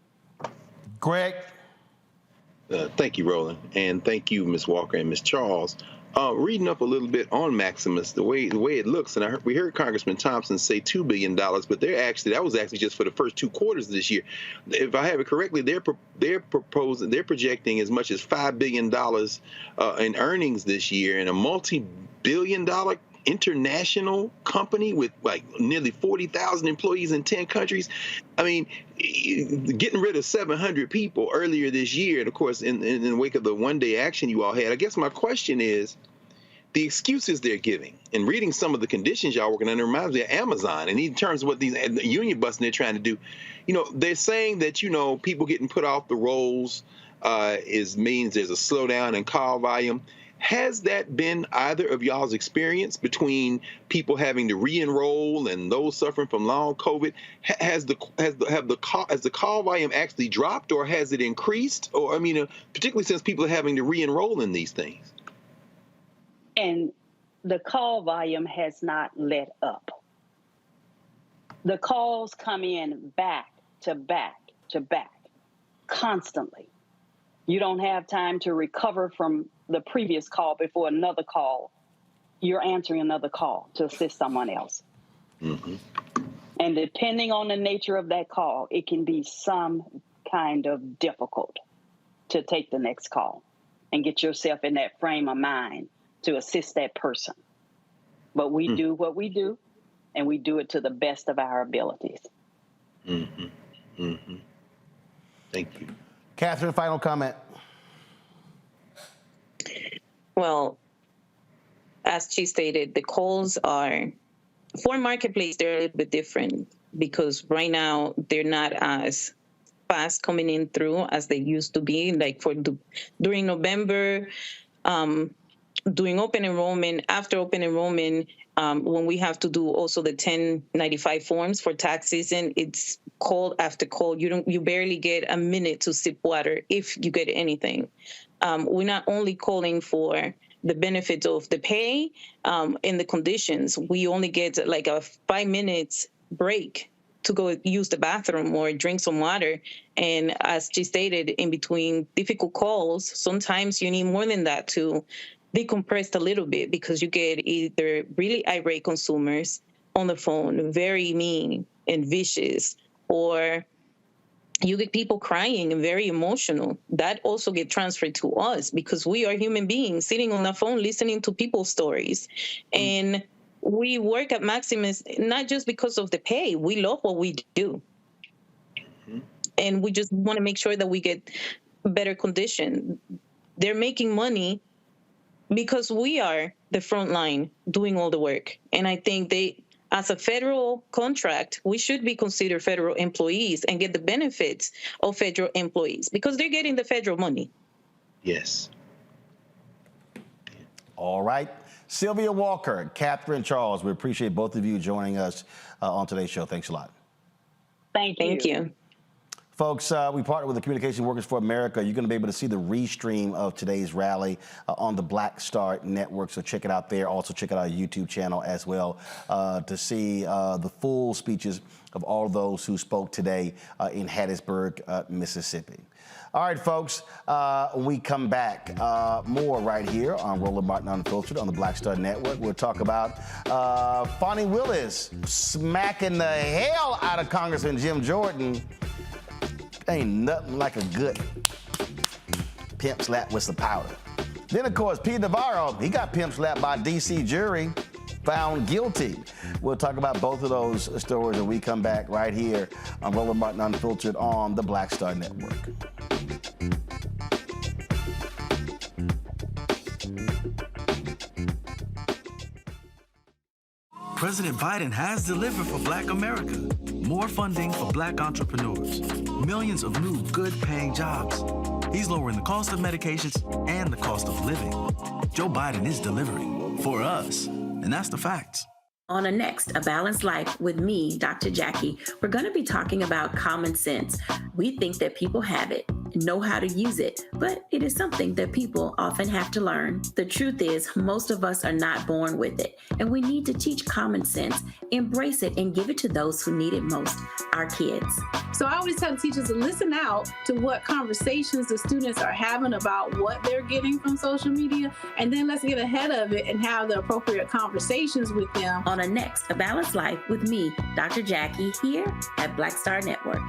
Greg. Thank you, Roland, and thank you, Ms. Walker and Ms. Charles. Reading up a little bit on Maximus, the way it looks, and we heard Congressman Thompson say $2 billion, but that was actually just for the first 2 quarters of this year. If I have it correctly, they're projecting as much as $5 billion in earnings this year, and a multi-billion-dollar international company with like nearly 40,000 employees in 10 countries. I mean, getting rid of 700 people earlier this year, and of course, in the wake of the one-day action you all had, I guess my question is, the excuses they're giving, and reading some of the conditions y'all working under reminds me of Amazon, and in terms of what these union busting they're trying to do, they're saying that, people getting put off the rolls means there's a slowdown in call volume. Has that been either of y'all's experience between people having to re-enroll and those suffering from long COVID? Has the call volume actually dropped, or has it increased? Or particularly since people are having to re-enroll in these things. And the call volume has not let up. The calls come in back to back to back, constantly. You don't have time to recover from the previous call before another call. You're answering another call to assist someone else. And depending on the nature of that call, it can be some kind of difficult to take the next call and get yourself in that frame of mind to assist that person. But we do what we do, and we do it to the best of our abilities. Thank you. Catherine, final comment. Well, as she stated, the calls are, for Marketplace, they're a little bit different because right now they're not as fast coming in through as they used to be. Like during November, during open enrollment, after open enrollment, when we have to do also the 1095 forms for tax season, it's call after call. You barely get a minute to sip water if you get anything. We're not only calling for the benefits of the pay and the conditions. We only get like a 5 minutes break to go use the bathroom or drink some water. And as she stated, in between difficult calls, sometimes you need more than that to decompress a little bit, because you get either really irate consumers on the phone, very mean and vicious, or you get people crying and very emotional. That also get transferred to us because we are human beings sitting on the phone listening to people's stories. And we work at Maximus not just because of the pay. We love what we do. And we just want to make sure that we get better condition. They're making money because we are the front line doing all the work. And I think as a federal contract, we should be considered federal employees and get the benefits of federal employees because they're getting the federal money. Yes. All right. Sylvia Walker, Catherine Charles, we appreciate both of you joining us on today's show. Thanks a lot. Thank you. Folks, we partner with the Communication Workers for America. You're going to be able to see the restream of today's rally on the Black Star Network, so check it out there. Also check out our YouTube channel as well to see the full speeches of all of those who spoke today in Hattiesburg, Mississippi. All right, folks, when we come back, more right here on Roland Martin Unfiltered on the Black Star Network. We'll talk about Fani Willis smacking the hell out of Congressman Jim Jordan. Ain't nothing like a good pimp slap with some powder. Then, of course, Pete Navarro, he got pimp slapped by a D.C. jury, found guilty. We'll talk about both of those stories when we come back right here on Roland Martin Unfiltered on the Black Star Network. President Biden has delivered for Black America. More funding for Black entrepreneurs. Millions of new good-paying jobs. He's lowering the cost of medications and the cost of living. Joe Biden is delivering for us, and that's the facts. On a next, A Balanced Life with me, Dr. Jackie, we're going to be talking about common sense. We think that people have it, know how to use it, but it is something that people often have to learn. The truth is, most of us are not born with it, and we need to teach common sense, embrace it, and give it to those who need it most, our kids. So I always tell teachers to listen out to what conversations the students are having about what they're getting from social media, and then let's get ahead of it and have the appropriate conversations with them. On a next, A Balanced Life with me, Dr. Jackie, here at Black Star Network.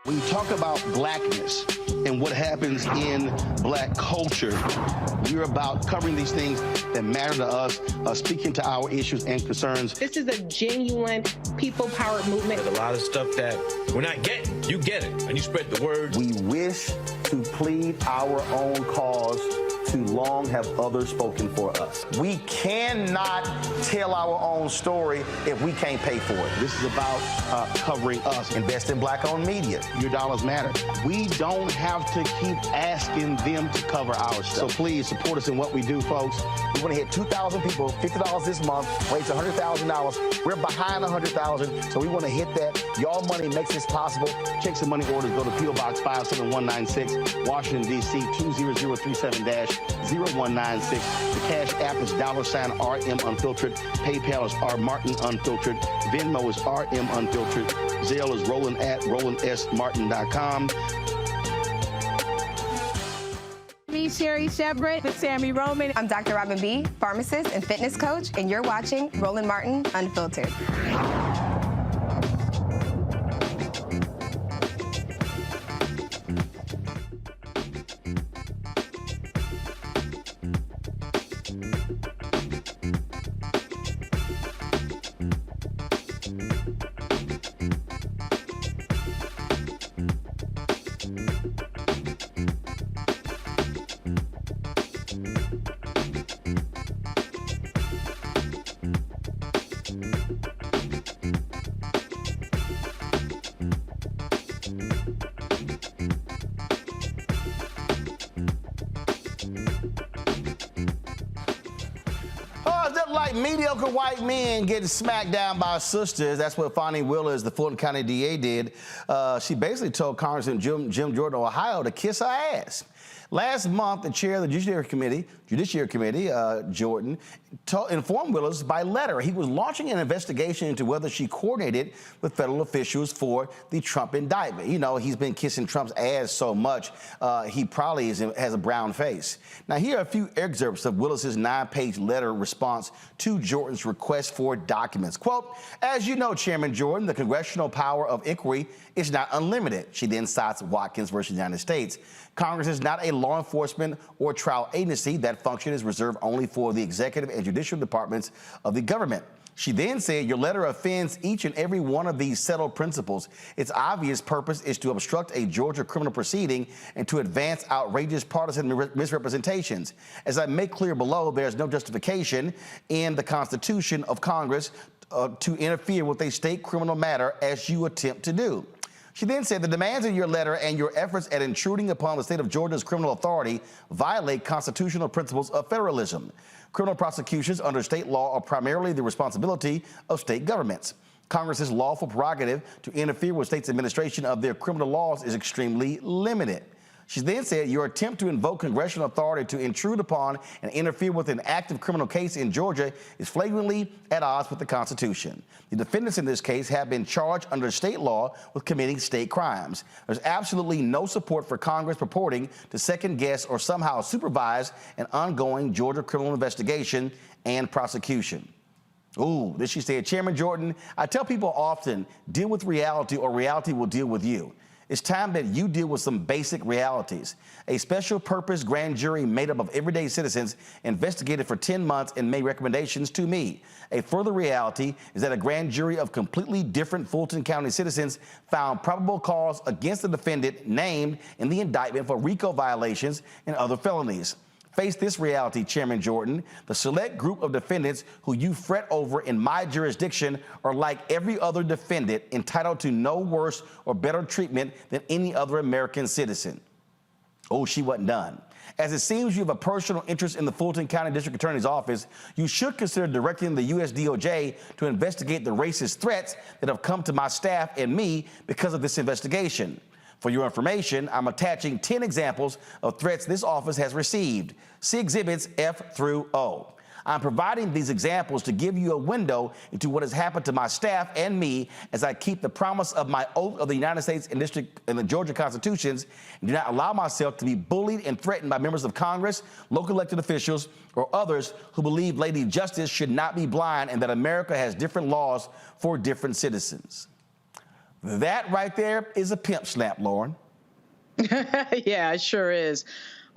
When you talk about blackness and what happens in black culture, we're about covering these things that matter to us, speaking to our issues and concerns. This is a genuine people-powered movement. There's a lot of stuff that we're not getting. You get it, and you spread the word. We wish to plead our own cause. Too long have others spoken for us. We cannot tell our own story if we can't pay for it. This is about covering us. Invest in black-owned media. Your dollars matter. We don't have to keep asking them to cover our stuff. So please support us in what we do, folks. We want to hit 2,000 people, $50 this month, raise $100,000. We're behind $100,000, so we want to hit that. Y'all money makes this possible. Check some money orders. Go to P.O. Box 57196, Washington, D.C. 20037-0196. The Cash App is $RM Unfiltered. PayPal is R Martin Unfiltered. Venmo is RM Unfiltered. Zelle is Roland at RolandSMartin.com. Me, Sherry Shepard, with Sammy Roman. I'm Dr. Robin B., pharmacist and fitness coach, and you're watching Roland Martin Unfiltered. Like mediocre white men getting smacked down by sisters. That's what Fani Willis, the Fulton County DA, did. She basically told Congressman Jim Jordan of Ohio to kiss her ass. Last month, the chair of the Judiciary Committee, Jordan, informed Willis by letter he was launching an investigation into whether she coordinated with federal officials for the Trump indictment. You know, he's been kissing Trump's ass so much, he probably has a brown face. Now, here are a few excerpts of Willis's 9-page letter response to Jordan's request for documents. Quote, as you know, Chairman Jordan, the congressional power of inquiry is not unlimited. She then cites Watkins versus the United States. Congress is not a law enforcement or trial agency. That function is reserved only for the executive and judicial departments of the government. She then said, your letter offends each and every one of these settled principles. Its obvious purpose is to obstruct a Georgia criminal proceeding and to advance outrageous partisan misrepresentations. As I make clear below, there is no justification in the Constitution of Congress to interfere with a state criminal matter as you attempt to do. She then said the demands in your letter and your efforts at intruding upon the state of Georgia's criminal authority violate constitutional principles of federalism. Criminal prosecutions under state law are primarily the responsibility of state governments. Congress's lawful prerogative to interfere with states' administration of their criminal laws is extremely limited. She then said your attempt to invoke congressional authority to intrude upon and interfere with an active criminal case in Georgia is flagrantly at odds with the Constitution. The defendants in this case have been charged under state law with committing state crimes. There's absolutely no support for Congress purporting to second-guess or somehow supervise an ongoing Georgia criminal investigation and prosecution. Ooh, this she said, Chairman Jordan, I tell people often, deal with reality or reality will deal with you. It's time that you deal with some basic realities. A special purpose grand jury made up of everyday citizens investigated for 10 months and made recommendations to me. A further reality is that a grand jury of completely different Fulton County citizens found probable cause against the defendant named in the indictment for RICO violations and other felonies. Face this reality, Chairman Jordan. The select group of defendants who you fret over in my jurisdiction are like every other defendant, entitled to no worse or better treatment than any other American citizen. Oh, she wasn't done. As it seems you have a personal interest in the Fulton County District Attorney's Office, you should consider directing the U.S. DOJ to investigate the racist threats that have come to my staff and me because of this investigation. For your information, I'm attaching 10 examples of threats this office has received. See Exhibits F through O. I'm providing these examples to give you a window into what has happened to my staff and me as I keep the promise of my oath of the United States and the Georgia Constitutions, and do not allow myself to be bullied and threatened by members of Congress, local elected officials, or others who believe Lady Justice should not be blind and that America has different laws for different citizens. That right there is a pimp slap, Lauren. Yeah, it sure is.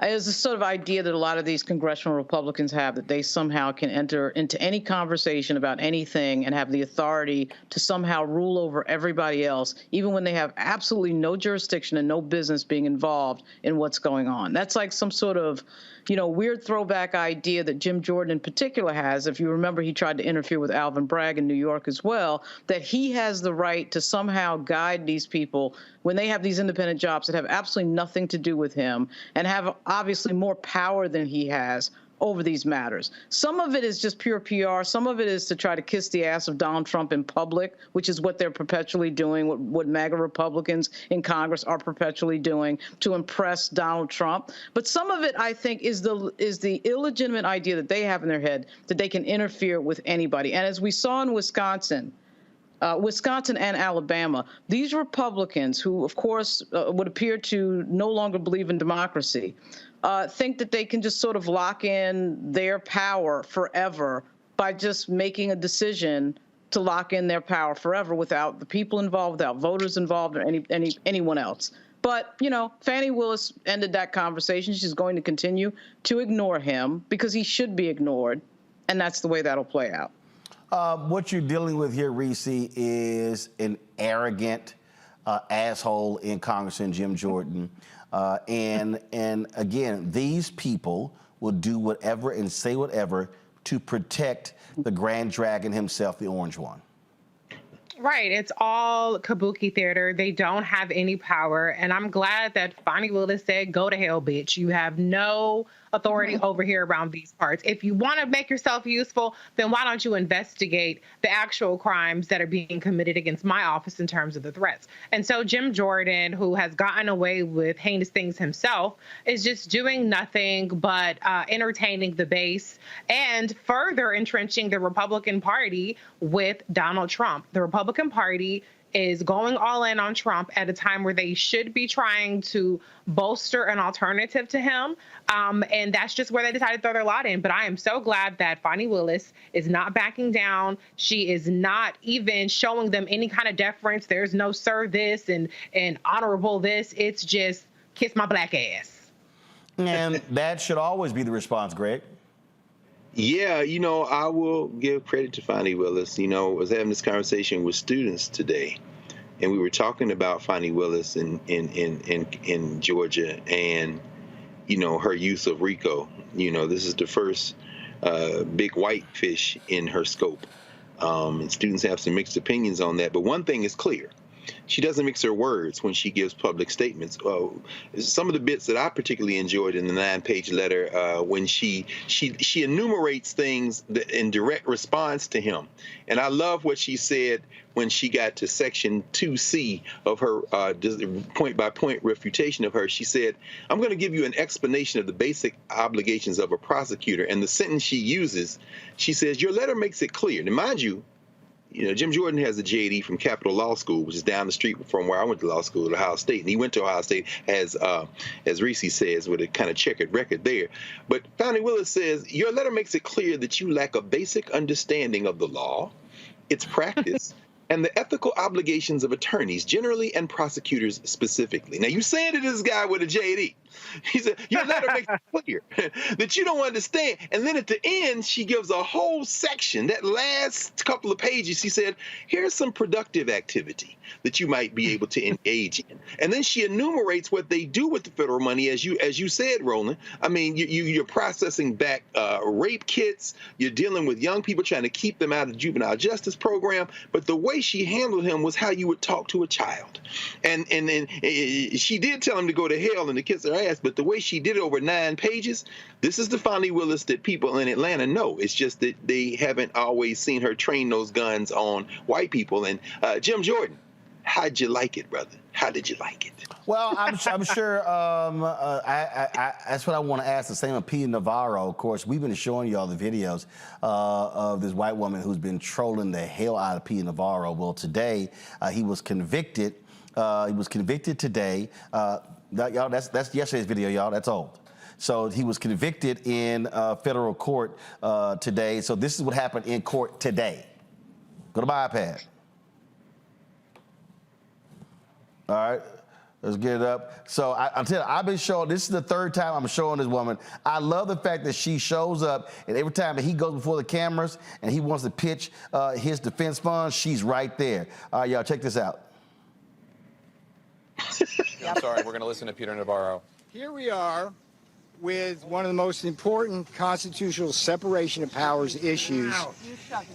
It's a sort of idea that a lot of these congressional Republicans have, that they somehow can enter into any conversation about anything and have the authority to somehow rule over everybody else, even when they have absolutely no jurisdiction and no business being involved in what's going on. That's like some sort of, weird throwback idea that Jim Jordan in particular has. If you remember, he tried to interfere with Alvin Bragg in New York as well, that he has the right to somehow guide these people when they have these independent jobs that have absolutely nothing to do with him and have obviously more power than he has over these matters. Some of it is just pure PR. Some of it is to try to kiss the ass of Donald Trump in public, which is what they're perpetually doing, what MAGA Republicans in Congress are perpetually doing to impress Donald Trump. But some of it, I think, is the illegitimate idea that they have in their head that they can interfere with anybody. And as we saw in Wisconsin and Alabama, these Republicans who, of course, would appear to no longer believe in democracy, think that they can just sort of lock in their power forever by just making a decision to lock in their power forever without the people involved, without voters involved, or anyone else. But, Fani Willis ended that conversation. She's going to continue to ignore him because he should be ignored, and that's the way that'll play out. What you're dealing with here, Reese, is an arrogant asshole in Congressman Jim Jordan. And again, these people will do whatever and say whatever to protect the Grand Dragon himself, the Orange One. Right. It's all kabuki theater. They don't have any power. And I'm glad that Fani Willis said, go to hell, bitch. You have no authority over here around these parts. If you want to make yourself useful, then why don't you investigate the actual crimes that are being committed against my office in terms of the threats? And so Jim Jordan, who has gotten away with heinous things himself, is just doing nothing but entertaining the base and further entrenching the Republican Party with Donald Trump. The Republican Party is going all in on Trump at a time where they should be trying to bolster an alternative to him. And that's just where they decided to throw their lot in. But I am so glad that Fani Willis is not backing down. She is not even showing them any kind of deference. There's no sir this and honorable this. It's just kiss my black ass. And that should always be the response, Greg. Yeah, I will give credit to Fani Willis. I was having this conversation with students today, and we were talking about Fani Willis in Georgia and, her use of RICO. This is the first big white fish in her scope. And students have some mixed opinions on that. But one thing is clear. She doesn't mix her words when she gives public statements. Some of the bits that I particularly enjoyed in the 9-page letter when she enumerates things in direct response to him. And I love what she said when she got to section 2C of her point-by-point refutation of her. She said, I'm going to give you an explanation of the basic obligations of a prosecutor. And the sentence she uses, she says, your letter makes it clear. Now, mind you, Jim Jordan has a JD from Capital Law School, which is down the street from where I went to law school at Ohio State. And he went to Ohio State, as Reese says, with a kind of checkered record there. But Fani Willis says, your letter makes it clear that you lack a basic understanding of the law, its practice, and the ethical obligations of attorneys generally and prosecutors specifically. Now, you're saying to this guy with a JD, He said, your letter makes it clear that you don't understand. And then at the end, she gives a whole section, that last couple of pages, she said, here's some productive activity that you might be able to engage in. And then she enumerates what they do with the federal money, as you said, Roland. I mean, you're processing back rape kits, you're dealing with young people, trying to keep them out of the juvenile justice program. But the way she handled him was how you would talk to a child. And then she did tell him to go to hell and to kiss her ass, but the way she did it over 9 pages, this is the Fani Willis that people in Atlanta know. It's just that they haven't always seen her train those guns on white people. And Jim Jordan, how'd you like it, brother? How did you like it? Well, I'm sure that's what I want to ask. The same of P. Navarro, of course. We've been showing you all the videos of this white woman who's been trolling the hell out of P. Navarro. Well, today he was convicted. He was convicted today. Y'all, that's yesterday's video, y'all. That's old. So he was convicted in federal court today. So this is what happened in court today. Go to my iPad. All right, let's get it up. So I'm telling you, I've been showing, this is the 3rd time I'm showing this woman. I love the fact that she shows up, and every time that he goes before the cameras and he wants to pitch his defense funds, she's right there. All right, y'all, check this out. I'm sorry, we're going to listen to Peter Navarro. Here we are with one of the most important constitutional separation of powers issues,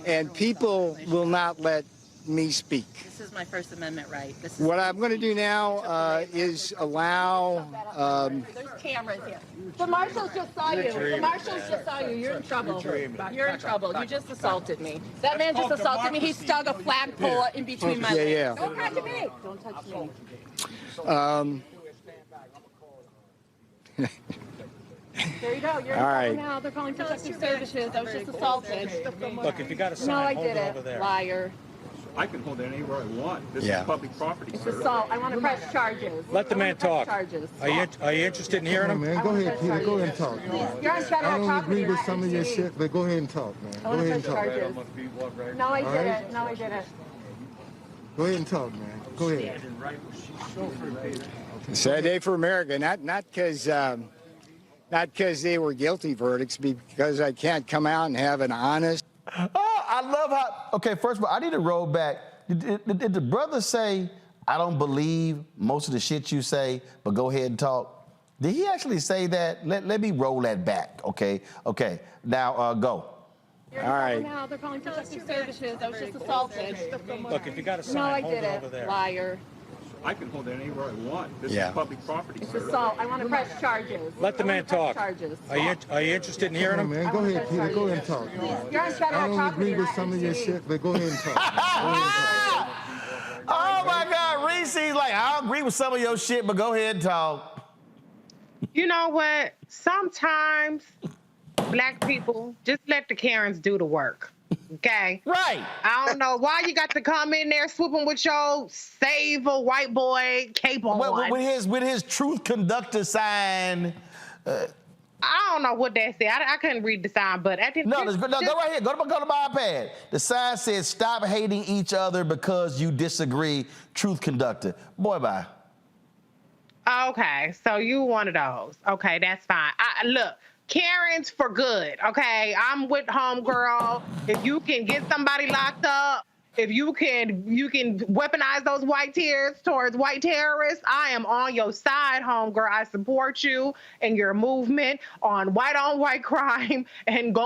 and people will not let me speak. This is my First Amendment right. What I'm going to do now is allow... There's cameras here. The marshals just saw you. The marshals just saw you. You're in trouble. You're in trouble. You just assaulted me. That man just assaulted me. He stuck a flagpole in between my legs. Yeah. Don't touch me. Don't touch me. There you go. You're in trouble now. They're calling protective services. I was just assaulted. Look, if you got a sign, no, I hold it didn't. over there. Liar. I can hold it anywhere I want. This is public property. It's assault. I want to press charges. Let the man talk. Charges. Are you interested in hearing him? Man, go ahead, Peter. Go ahead and talk. You're on federal I don't property. agree with some of your shit, but go ahead and talk, man. Go ahead and talk. No, I didn't. No, I didn't. Go ahead and talk, man. Go ahead. Sad day for America, not because they were guilty verdicts, because I can't come out and have an honest... Oh, I love how... Okay, first of all, I need to roll back. Did the brother say, I don't believe most of the shit you say, but go ahead and talk? Did he actually say that? Let me roll that back, okay? Okay, now go. All right. Now they're calling protective services. I was just assaulted. Look, if you got a sign, no, I hold it over didn't. there. Liar. I can hold it anywhere I want. This is public property. It's assault. I want to press charges. Let the man talk. Charges. Are you interested in hearing him? Man, go ahead, Peter. Go ahead and talk. You're on federal I don't property. agree with some of your shit, but go ahead and talk. Oh my God, Reese's like, I don't agree with some of your shit, but go ahead and talk. You know what? Sometimes Black people, just let the Karens do the work. Okay. Right. I don't know why you got to come in there swooping with your save a white boy cape on. Well, with his truth conductor sign. I don't know what that said. I couldn't read the sign, but I didn't. No, go right here. Go to my iPad. The sign says, "Stop hating each other because you disagree." Truth conductor. Boy, bye. Okay, so you one of those. Okay, that's fine. Look. Karen's for good, okay? I'm with homegirl. If you can get somebody locked up, if you can weaponize those white tears towards white terrorists, I am on your side, homegirl. I support you and your movement on white crime and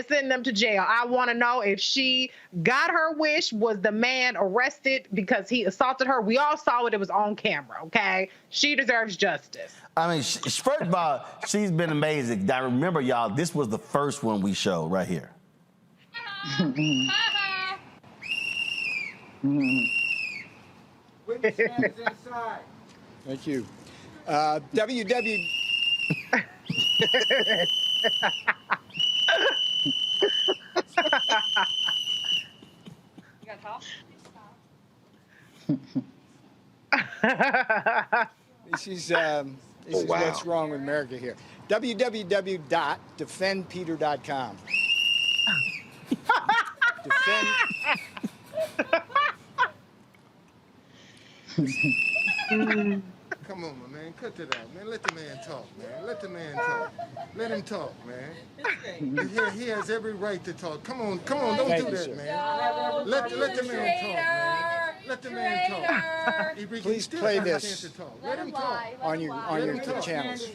send them to jail. I want to know if she got her wish. Was the man arrested because he assaulted her? We all saw it. It was on camera, okay? She deserves justice. I mean, first of all, she's been amazing. Now, remember, y'all, this was the first one we showed right here. Thank you. WW. This is what's wrong with America here. www.defendpeter.com. Come on, my man. Cut it out, man. Let the man talk, man. Let the man talk. Let him talk, man. He has every right to talk. Come on. Don't do that, man. Let the man talk, man. Let the man talk. Please play this Let him talk. on your channels.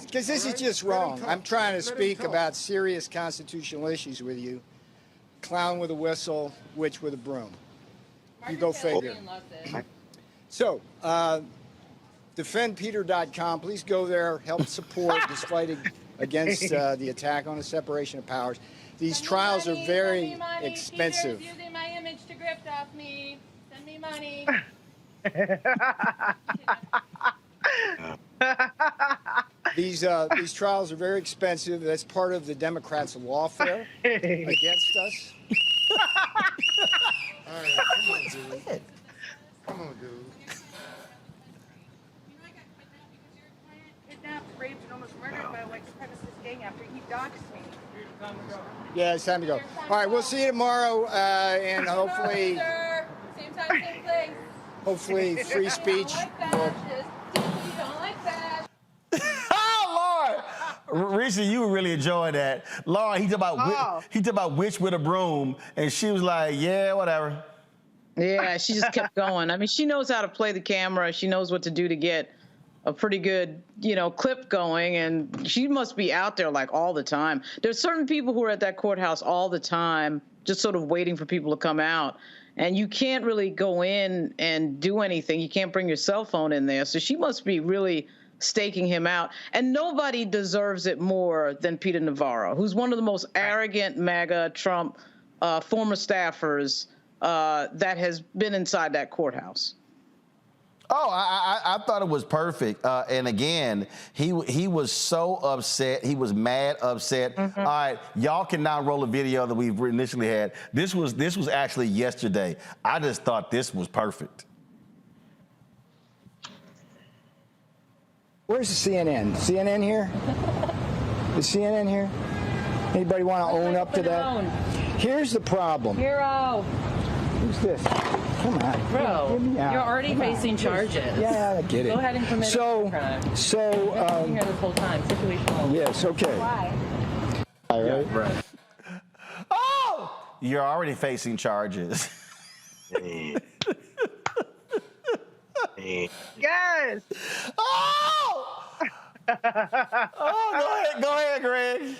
Because this is just wrong. I'm trying to speak about serious constitutional issues with you. Clown with a whistle, witch with a broom. You go figure. So, defendpeter.com. Please go there. Help support this fight against the attack on the separation of powers. These trials are very expensive. Peter is using my image to grift off me. Send me money. These trials are very expensive. That's part of the Democrats' lawfare against us. All right, come on, dude. Come on, dude. Kidnapped, raped, and almost murdered by a white supremacist gang after he doxed me. Yeah, it's time to go. All right, we'll see you tomorrow, and hopefully, Same time, same place. hopefully, free speech. will- Oh, Lord. Risha, you would really enjoy that. Lauren, he talked about witch with a broom, and she was like, yeah, whatever. Yeah, she just kept going. I mean, she knows how to play the camera. She knows what to do to get a pretty good, clip going, and she must be out there like all the time. There's certain people who are at that courthouse all the time, just sort of waiting for people to come out. And you can't really go in and do anything. You can't bring your cell phone in there. So she must be really staking him out. And nobody deserves it more than Peter Navarro, who's one of the most arrogant MAGA Trump former staffers that has been inside that courthouse. Oh, I thought it was perfect. And again, he was so upset. He was mad upset. Mm-hmm. All right, y'all can now roll a video that we've initially had. This was actually yesterday. I just thought this was perfect. Where's the CNN? CNN here? Is CNN here? Anybody want to own up to that? Here's the problem. Hero. Who's this? Come on. Bro, Get me out. you're already facing charges. Yeah, I get it. Go ahead and commit a crime. You've been here this whole time. Situational. Yes, okay. Why? All right. Yeah, right. Oh! You're already facing charges. Yes. Oh! Go ahead, Greg.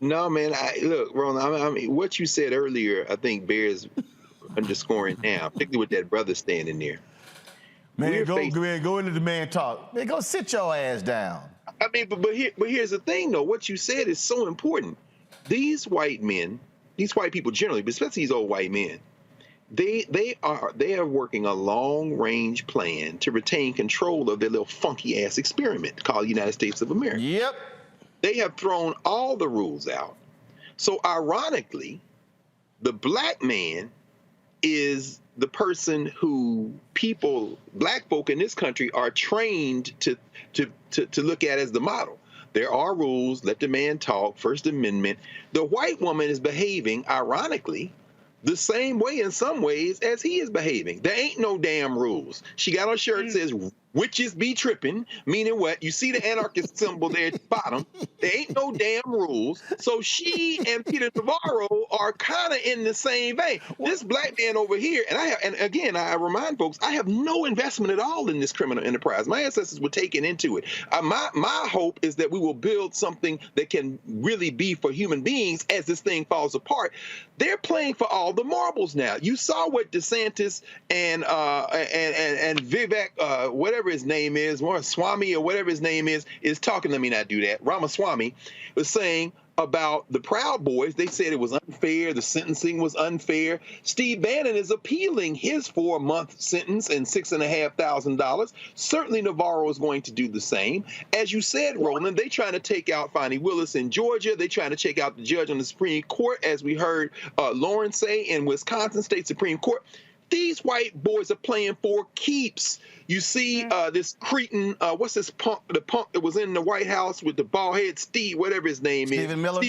No, man. Look, Roland. I mean, what you said earlier, I think bears underscoring now, particularly with that brother standing there. Man, go into the man talk. Man, go sit your ass down. I mean, but here's the thing, though. What you said is so important. These white men, these white people generally, but especially these old white men, they are working a long-range plan to retain control of their little funky-ass experiment called United States of America. Yep. They have thrown all the rules out. So ironically, the black man is the person who black folk in this country are trained to look at as the model. There are rules, let the man talk, First Amendment. The white woman is behaving, ironically, the same way in some ways as he is behaving. There ain't no damn rules. She got on a shirt that says, witches be tripping, meaning what? You see the anarchist symbol there at the bottom. There ain't no damn rules. So she and Peter Navarro are kind of in the same vein. This black man over here, and again, I remind folks, I have no investment at all in this criminal enterprise. My ancestors were taken into it. My hope is that we will build something that can really be for human beings as this thing falls apart. They're playing for all the marbles now. You saw what DeSantis and Vivek, whatever his name is, Swami or whatever his name is talking. Let me not do that. Ramaswamy was saying about the Proud Boys. They said it was unfair. The sentencing was unfair. Steve Bannon is appealing his 4-month sentence and $6,500. Certainly Navarro is going to do the same. As you said, Roland, they trying to take out Fani Willis in Georgia. They trying to take out the judge on the Supreme Court, as we heard Lauren say in Wisconsin State Supreme Court. These white boys are playing for keeps. You see this cretin, what's this punk, the punk that was in the White House with the bald head, Steve, whatever his name is. Stephen Miller?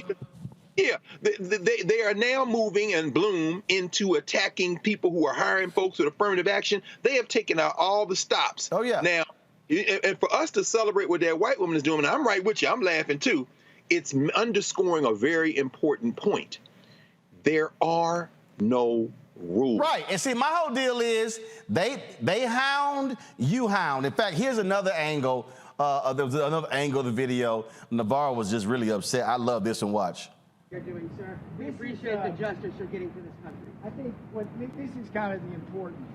Yeah, they are now moving and bloom into attacking people who are hiring folks with affirmative action. They have taken out all the stops. Oh, yeah. Now, And for us to celebrate what that white woman is doing, and I'm right with you, I'm laughing too, it's underscoring a very important point. There are no rules. Right. And see, my whole deal is they hound, you hound. In fact, here's another angle. There was another angle of the video. Navarro was just really upset. I love this one. Watch. You're doing, sir. We appreciate the justice you're getting for this country. I think this is kind of the important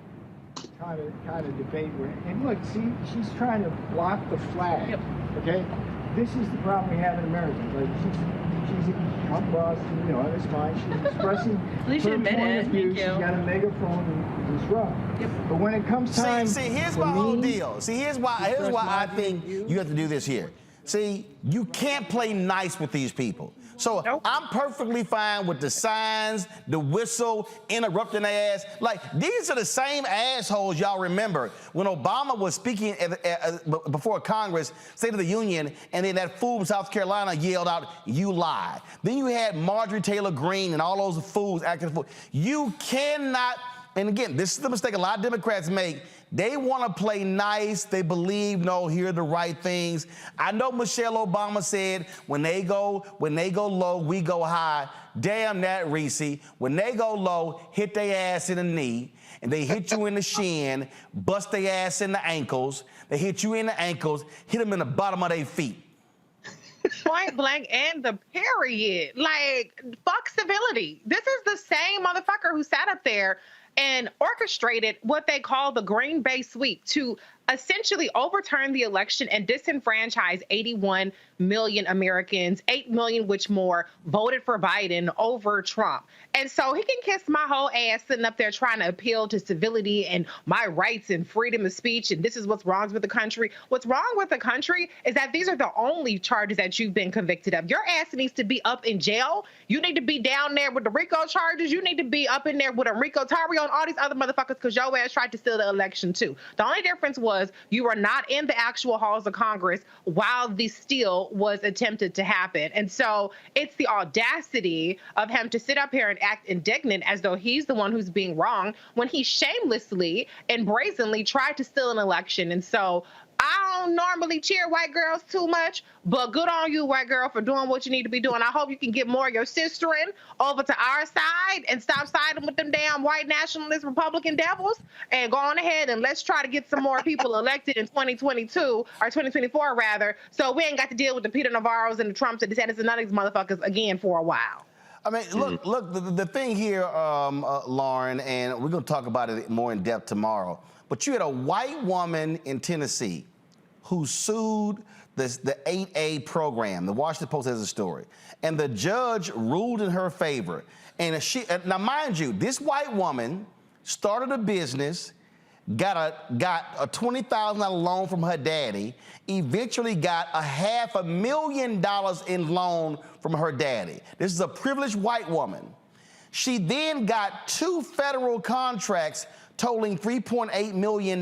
kind of debate. And look, see, she's trying to block the flag. Yep. Okay, this is the problem we have in America. Like she's come across, you know, that's fine. She's expressing her point of view. She's got a megaphone to disrupt. Yep. But when it comes time, see, here's my whole deal. See, here's why I think you have to do this here. See, you can't play nice with these people. So I'm perfectly fine with the signs, the whistle, interrupting their ass. Like, these are the same assholes y'all remember when Obama was speaking before Congress, State of the Union, and then that fool from South Carolina yelled out, "You lie." Then you had Marjorie Taylor Greene and all those fools acting fool. You cannot, and again, this is the mistake a lot of Democrats make. They want to play nice. They believe, no, here are the right things. I know Michelle Obama said, when they go low, we go high. Damn that, Reese. When they go low, hit their ass in the knee, and they hit you in the shin, bust their ass in the ankles. They hit you in the ankles, hit them in the bottom of their feet. Point blank and the period. Like, fuck civility. This is the same motherfucker who sat up there and orchestrated what they call the Green Bay sweep to essentially overturn the election and disenfranchise 81 million Americans, 8 million which more voted for Biden over Trump. And so he can kiss my whole ass sitting up there trying to appeal to civility and my rights and freedom of speech, and this is what's wrong with the country. What's wrong with the country is that these are the only charges that you've been convicted of. Your ass needs to be up in jail. You need to be down there with the RICO charges. You need to be up in there with Enrico Tarrio and all these other motherfuckers because your ass tried to steal the election too. The only difference was you were not in the actual halls of Congress while the steal was attempted to happen. And so it's the audacity of him to sit up here and act indignant as though he's the one who's being wrong when he shamelessly and brazenly tried to steal an election. And so I don't normally cheer white girls too much, but good on you, white girl, for doing what you need to be doing. I hope you can get more of your sisterin over to our side and stop siding with them damn white nationalist Republican devils and go on ahead and let's try to get some more people elected in 2022 or 2024 rather, so we ain't got to deal with the Peter Navarros and the Trumps and the DeSantis and none of these motherfuckers again for a while. I mean, look, the thing here, Lauren, and we're going to talk about it more in depth tomorrow, but you had a white woman in Tennessee who sued the 8A program. The Washington Post has a story. And the judge ruled in her favor. And now mind you, this white woman started a business, got a $20,000 loan from her daddy, eventually got $500,000 in loan from her daddy. This is a privileged white woman. She then got 2 federal contracts totaling $3.8 million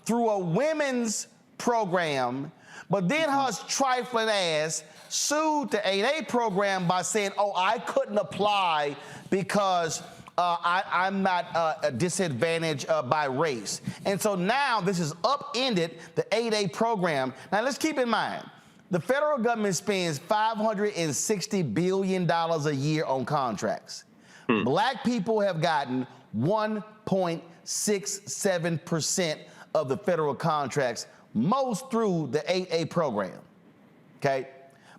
through a women's program, but then her trifling ass sued the 8A program by saying, oh, I couldn't apply because I'm not disadvantaged by race. And so now this has upended the 8A program. Now let's keep in mind, the federal government spends $560 billion a year on contracts. Black people have gotten 1.67% of the federal contracts, most through the 8A program, okay?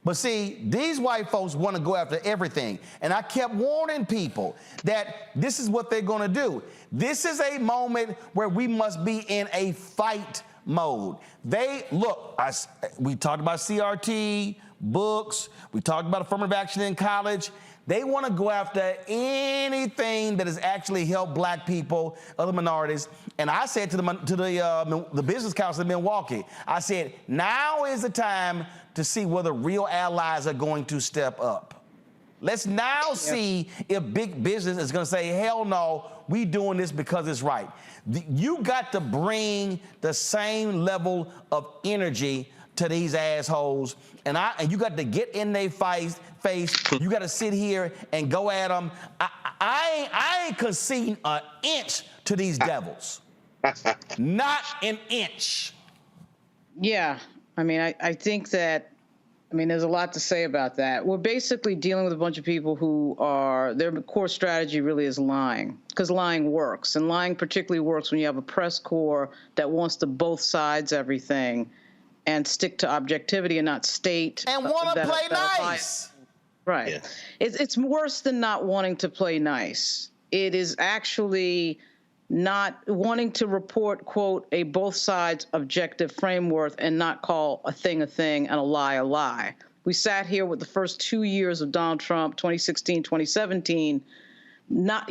But see, these white folks want to go after everything. And I kept warning people that this is what they're going to do. This is a moment where we must be in a fight mode. We talked about CRT, books, we talked about affirmative action in college. They want to go after anything that has actually helped black people, other minorities. And I said to the Business Council in Milwaukee, I said, now is the time to see whether real allies are going to step up. Let's now see if big business is going to say, hell no, we doing this because it's right. You got to bring the same level of energy to these assholes, and you got to get in their face. You got to sit here and go at them. I ain't conceding an inch to these devils. Not an inch. Yeah, I mean, I think that, I mean, there's a lot to say about that. We're basically dealing with a bunch of people who are, their core strategy really is lying, because lying works. And lying particularly works when you have a press corps that wants to both sides everything and stick to objectivity and not state. And want to play nice. Right. Yeah. It's worse than not wanting to play nice. It is actually not wanting to report, quote, a both sides objective framework and not call a thing and a lie a lie. We sat here with the first 2 years of Donald Trump, 2016, 2017, not,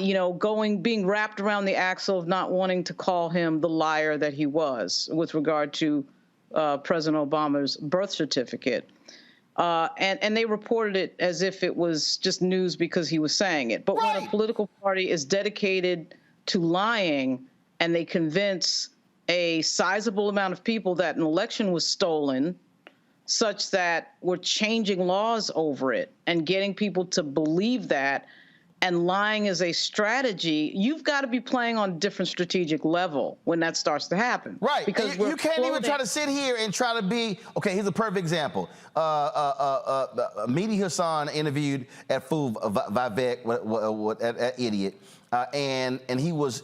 being wrapped around the axle of not wanting to call him the liar that he was with regard to President Obama's birth certificate. And they reported it as if it was just news because he was saying it. But when a political party is dedicated to lying and they convince a sizable amount of people that an election was stolen such that we're changing laws over it and getting people to believe that, and lying is a strategy, you've got to be playing on a different strategic level when that starts to happen. Right. Because you can't even try to sit here and try to be, okay, here's a perfect example. Mehdi Hassan interviewed at Vivek, that idiot. And he was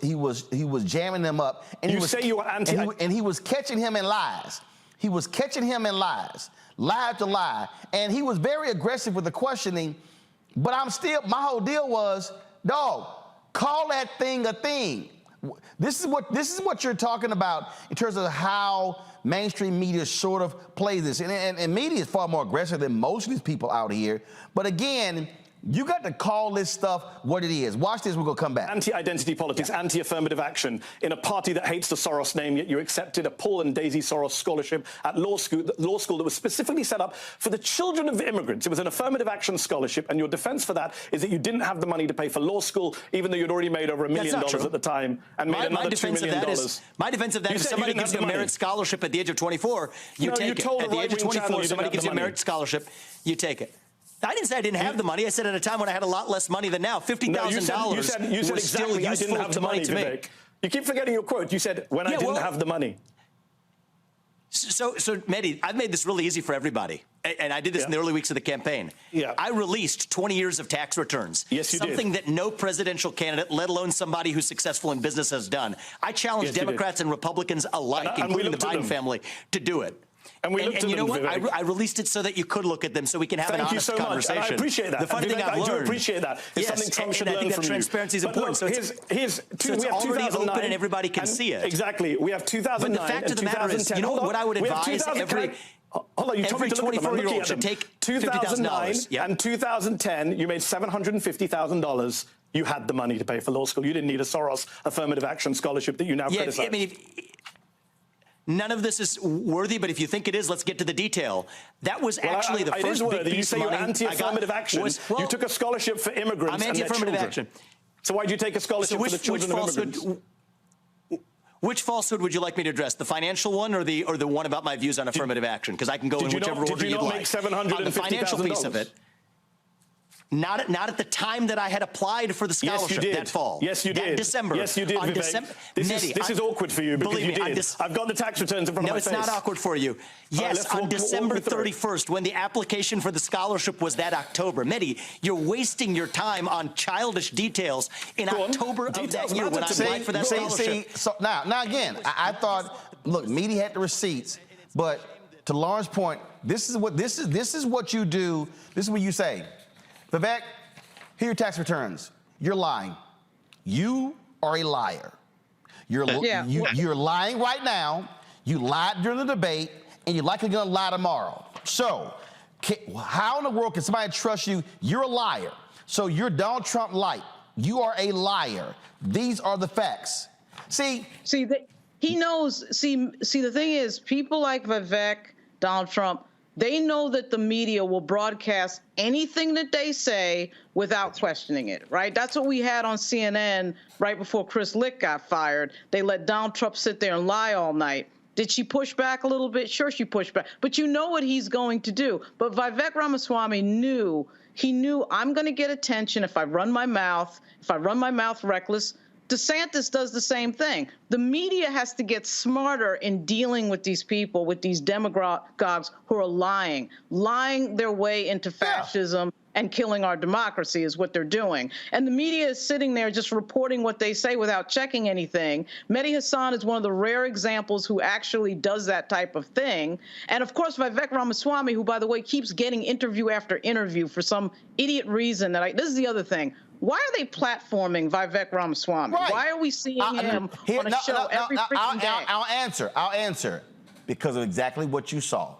jamming them up. And he was catching him in lies. He was catching him in lies, lie after lie. And he was very aggressive with the questioning. But my whole deal was, dog, call that thing a thing. This is what you're talking about in terms of how mainstream media sort of plays this. And media is far more aggressive than most of these people out here. But again, you got to call this stuff what it is. Watch this, we're going to come back. Anti-identity politics, anti-affirmative action in a party that hates the Soros name, yet you accepted a Paul and Daisy Soros scholarship at law school that was specifically set up for the children of immigrants. It was an affirmative action scholarship, and your defense for that is that you didn't have the money to pay for law school, even though you'd already made over $1 million at the time and made another $2 million. My defense of that is somebody gives you a merit scholarship at the age of 24, you take it. At the age of 24, somebody gives you a merit scholarship, you take it. I didn't say I didn't have the money. I said at a time when I had a lot less money than now, $50,000 you said was exactly, still useful have the money to me. Vivek. You keep forgetting your quote. You said, when I didn't have the money. So Mehdi, I've made this really easy for everybody. And I did this in the early weeks of the campaign. I released 20 years of tax returns. Yes, you did. Something that no presidential candidate, let alone somebody who's successful in business, has done. I challenged Democrats and Republicans alike, including the Biden family, to do it. And you know what? I released it so that you could look at them, so we can have an honest conversation. And I appreciate that. The funny thing I've learned. I do appreciate that. It's something Trump should learn from you. I think that transparency is important. So it's already open and everybody can see it. Exactly. We have 2009 But the fact of the matter is, you know what I would advise every 24-year-old should take 2009 and 2010, you made $750,000. You had the money to pay for law school. You didn't need a Soros affirmative action scholarship that you now criticize. I mean, none of this is worthy, but if you think it is, let's get to the detail. That was actually the first big piece You say you're anti-affirmative action. You took a scholarship for immigrants I'm anti-affirmative action. So why did you take a scholarship for the children of immigrants? Which falsehood would you like me to address? The financial one or the one about my views on affirmative action? Because I can go in whichever order you'd like. Did you not make $750,000? On the financial piece of it. Not at the time that I had applied for the scholarship that fall. Yes, you did. That December. Yes, you did, Vivek. This is awkward for you because you did. I've got the tax returns in front of my face. No, it's not awkward for you. Yes, on December 31st, when the application for the scholarship was that October. Mehdi, you're wasting your time on childish details in October of that year when I applied for that scholarship. So now again, I thought, look, Mehdi had the receipts, but to Lauren's point, this is what you do. This is what you say. Vivek, here are your tax returns. You're lying. You are a liar. You're lying right now. You lied during the debate, and you're likely going to lie tomorrow. So how in the world can somebody trust you? You're a liar. So you're Donald Trump light. You are a liar. These are the facts. See, he knows. See, the thing is, people like Vivek, Donald Trump, they know that the media will broadcast anything that they say without questioning it, right? That's what we had on CNN right before Chris Licht got fired. They let Donald Trump sit there and lie all night. Did she push back a little bit? Sure, she pushed back. But you know what he's going to do. But Vivek Ramaswamy knew I'm going to get attention if I run my mouth reckless. DeSantis does the same thing. The media has to get smarter in dealing with these people, with these demagogues who are lying their way into fascism and killing our democracy is what they're doing. And the media is sitting there just reporting what they say without checking anything. Mehdi Hasan is one of the rare examples who actually does that type of thing. And of course, Vivek Ramaswamy, who, by the way, keeps getting interview after interview for some idiot reason this is the other thing. Why are they platforming Vivek Ramaswamy? Right. Why are we seeing him on a show every freaking day? I'll answer because of exactly what you saw.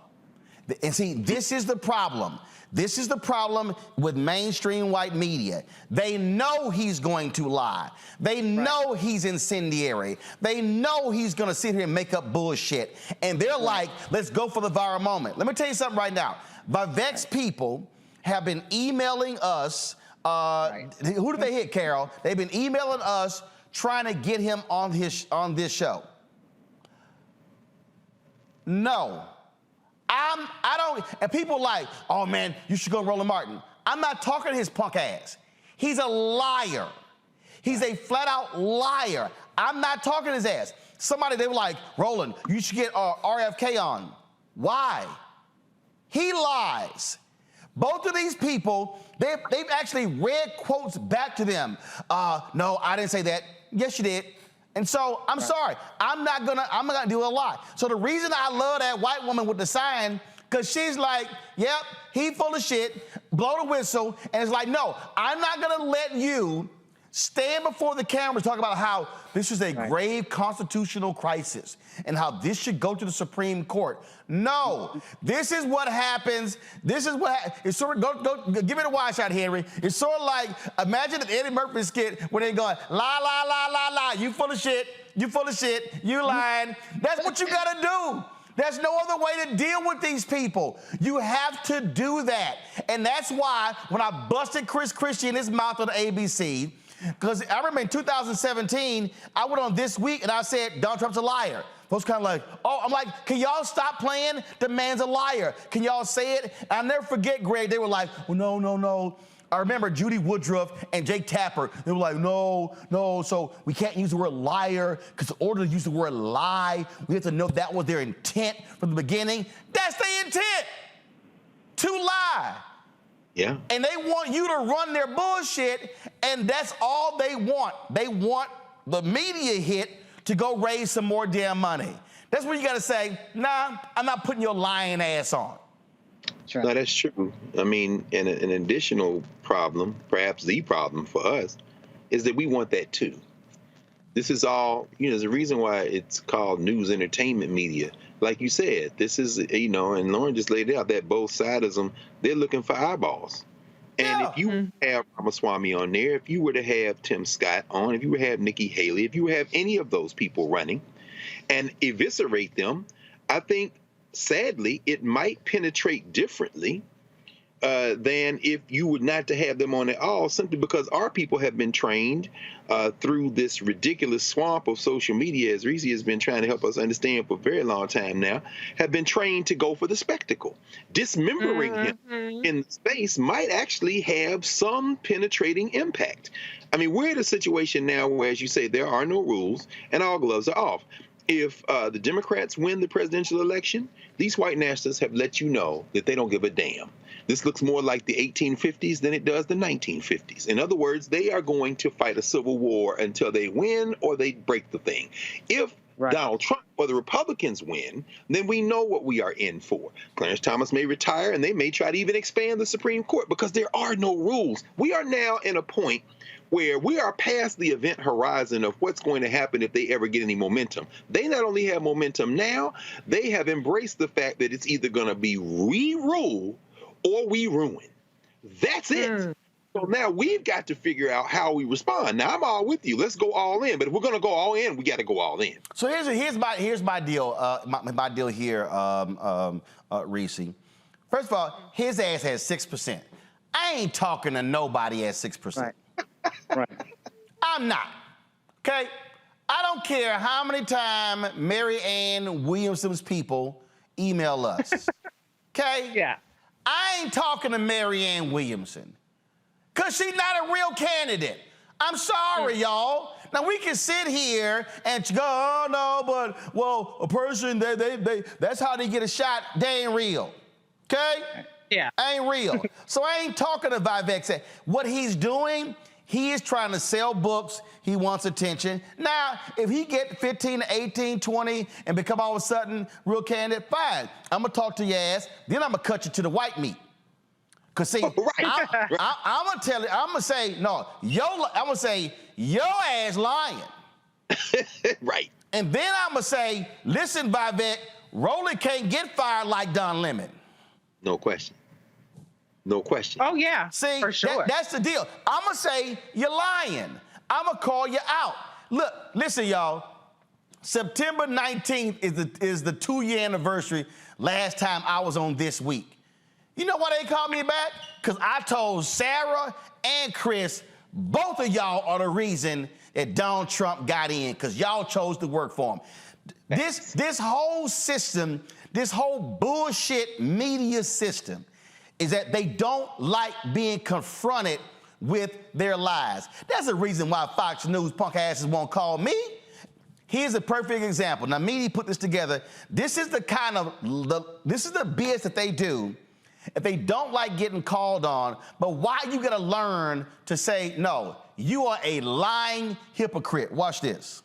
And see, this is the problem. This is the problem with mainstream white media. They know he's going to lie. They know he's incendiary. They know he's going to sit here and make up bullshit. And they're like, let's go for the viral moment. Let me tell you something right now. Vivek's people have been emailing us. Who did they hit, Carol? They've been emailing us trying to get him on this show. No. I don't, and people like, oh man, you should go Roland Martin. I'm not talking to his punk ass. He's a liar. He's a flat out liar. I'm not talking to his ass. They were like, Roland, you should get RFK on. Why? He lies. Both of these people, they've actually read quotes back to them. No, I didn't say that. Yes, you did. And so I'm sorry. I'm not gonna do a lot. So the reason I love that white woman with the sign, because she's like, yep, he full of shit, blow the whistle, and it's like, no, I'm not gonna let you stand before the camera to talk about how this is a grave constitutional crisis and how this should go to the Supreme Court. No, this is what happens. This is what it's sort of go give it a watch out, Henry. It's sort of like imagine the Eddie Murphy skit when they're going la la la la la. You full of shit. You full of shit. You lying. That's what you gotta do. There's no other way to deal with these people. You have to do that, and that's why when I busted Chris Christie in his mouth on the ABC. Because I remember in 2017, I went on This Week and I said, Donald Trump's a liar. Folks kind of like, oh, I'm like, can y'all stop playing? The man's a liar. Can y'all say it? And I'll never forget, Greg, they were like, well, no. I remember Judy Woodruff and Jake Tapper. They were like, no, so we can't use the word liar because in order to use the word lie, we have to know that was their intent from the beginning. That's their intent, to lie. Yeah. And they want you to run their bullshit, and that's all they want. They want the media hit to go raise some more damn money. That's where you got to say, nah, I'm not putting your lying ass on. Sure. No, that's true. I mean, and an additional problem, perhaps the problem for us, is that we want that too. This is all, there's a reason why it's called news entertainment media. Like you said, this is, and Lauren just laid it out, that both sidism, they're looking for eyeballs. And if you have Ramaswamy on there, if you were to have Tim Scott on, if you were to have Nikki Haley, if you were to have any of those people running and eviscerate them, I think, sadly, it might penetrate differently than if you were not to have them on at all, simply because our people have been trained through this ridiculous swamp of social media, as Reese has been trying to help us understand for a very long time now, have been trained to go for the spectacle. Dismembering him in space might actually have some penetrating impact. I mean, we're in a situation now where, as you say, there are no rules and all gloves are off. If the Democrats win the presidential election, these white nationalists have let you know that they don't give a damn. This looks more like the 1850s than it does the 1950s. In other words, they are going to fight a civil war until they win or they break the thing. If Donald Trump or the Republicans win, then we know what we are in for. Clarence Thomas may retire, and they may try to even expand the Supreme Court because there are no rules. We are now in a point where we are past the event horizon of what's going to happen if they ever get any momentum. They not only have momentum now, they have embraced the fact that it's either going to be re-rule or we ruin. That's it. So now we've got to figure out how we respond. Now, I'm all with you. Let's go all in. But if we're going to go all in, we got to go all in. So here's my deal. My deal here, Reese. First of all, his ass has 6%. I ain't talking to nobody at 6%. Right. I'm not. Okay? I don't care how many times Mary Ann Williamson's people email us. Okay? Yeah. I ain't talking to Mary Ann Williamson because she's not a real candidate. I'm sorry, y'all. Now, we can sit here and go, oh, no, but, well, a person, that's how they get a shot. They ain't real, okay? Yeah. Ain't real. So I ain't talking to Vivek. What he's doing, he is trying to sell books. He wants attention. Now, if he get 15 to 18, 20, and become all of a sudden real candidate, fine. I'm going to talk to your ass. Then I'm going to cut you to the white meat. Because, see, I'm going to tell you, I'm going to say, no, I'm going to say, your ass lying. Right. And then I'm going to say, listen, Vivek, Roland can't get fired like Don Lemon. No question. No question. Oh, yeah, see, for sure. That's the deal. I'm going to say, you're lying. I'm going to call you out. Look, listen, y'all. September 19th is the 2-year anniversary last time I was on This Week. You know why they called me back? Because I told Sarah and Chris, both of y'all are the reason that Donald Trump got in, because y'all chose to work for him. This whole system, this whole bullshit media system, is that they don't like being confronted with their lies. That's the reason why Fox News punk asses won't call me. Here's a perfect example. Now, media put this together. This is the kind of, this is the BS that they do if they don't like getting called on, but why you gotta learn to say, no, you are a lying hypocrite. Watch this.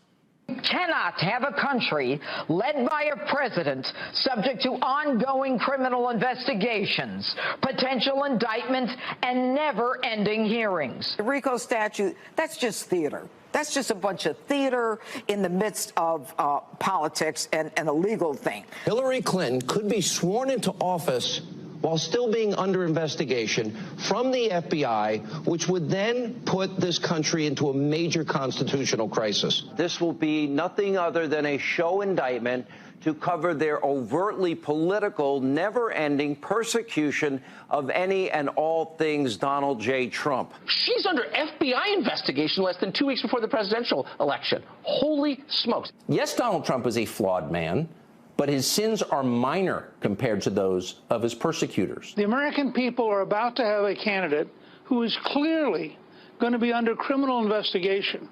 You cannot have a country led by a president subject to ongoing criminal investigations, potential indictments, and never-ending hearings. The RICO statute, that's just theater. That's just a bunch of theater in the midst of politics and a legal thing. Hillary Clinton could be sworn into office while still being under investigation from the FBI, which would then put this country into a major constitutional crisis. This will be nothing other than a show indictment to cover their overtly political, never-ending persecution of any and all things Donald J. Trump. She's under FBI investigation less than 2 weeks before the presidential election. Holy smokes. Yes, Donald Trump is a flawed man, but his sins are minor compared to those of his persecutors. The American people are about to have a candidate who is clearly going to be under criminal investigation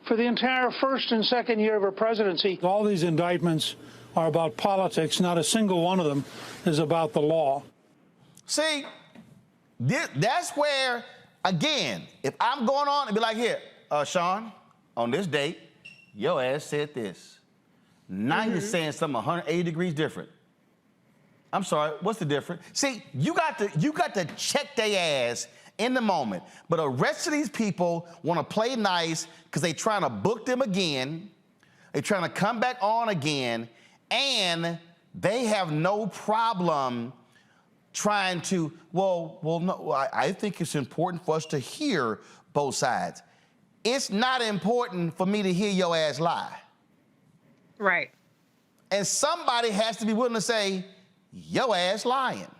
for the entire first and second year of her presidency. All these indictments are about politics. Not a single one of them is about the law. See, that's where, again, if I'm going on and be like, here, Sean, on this date, your ass said this. Now you're saying something 180 degrees different. I'm sorry, what's the difference? See, you got to check their ass in the moment. But the rest of these people want to play nice because they trying to book them again. They're trying to come back on again. And they have no problem trying to, well, no, I think it's important for us to hear both sides. It's not important for me to hear your ass lie. Right. And somebody has to be willing to say, your ass lying.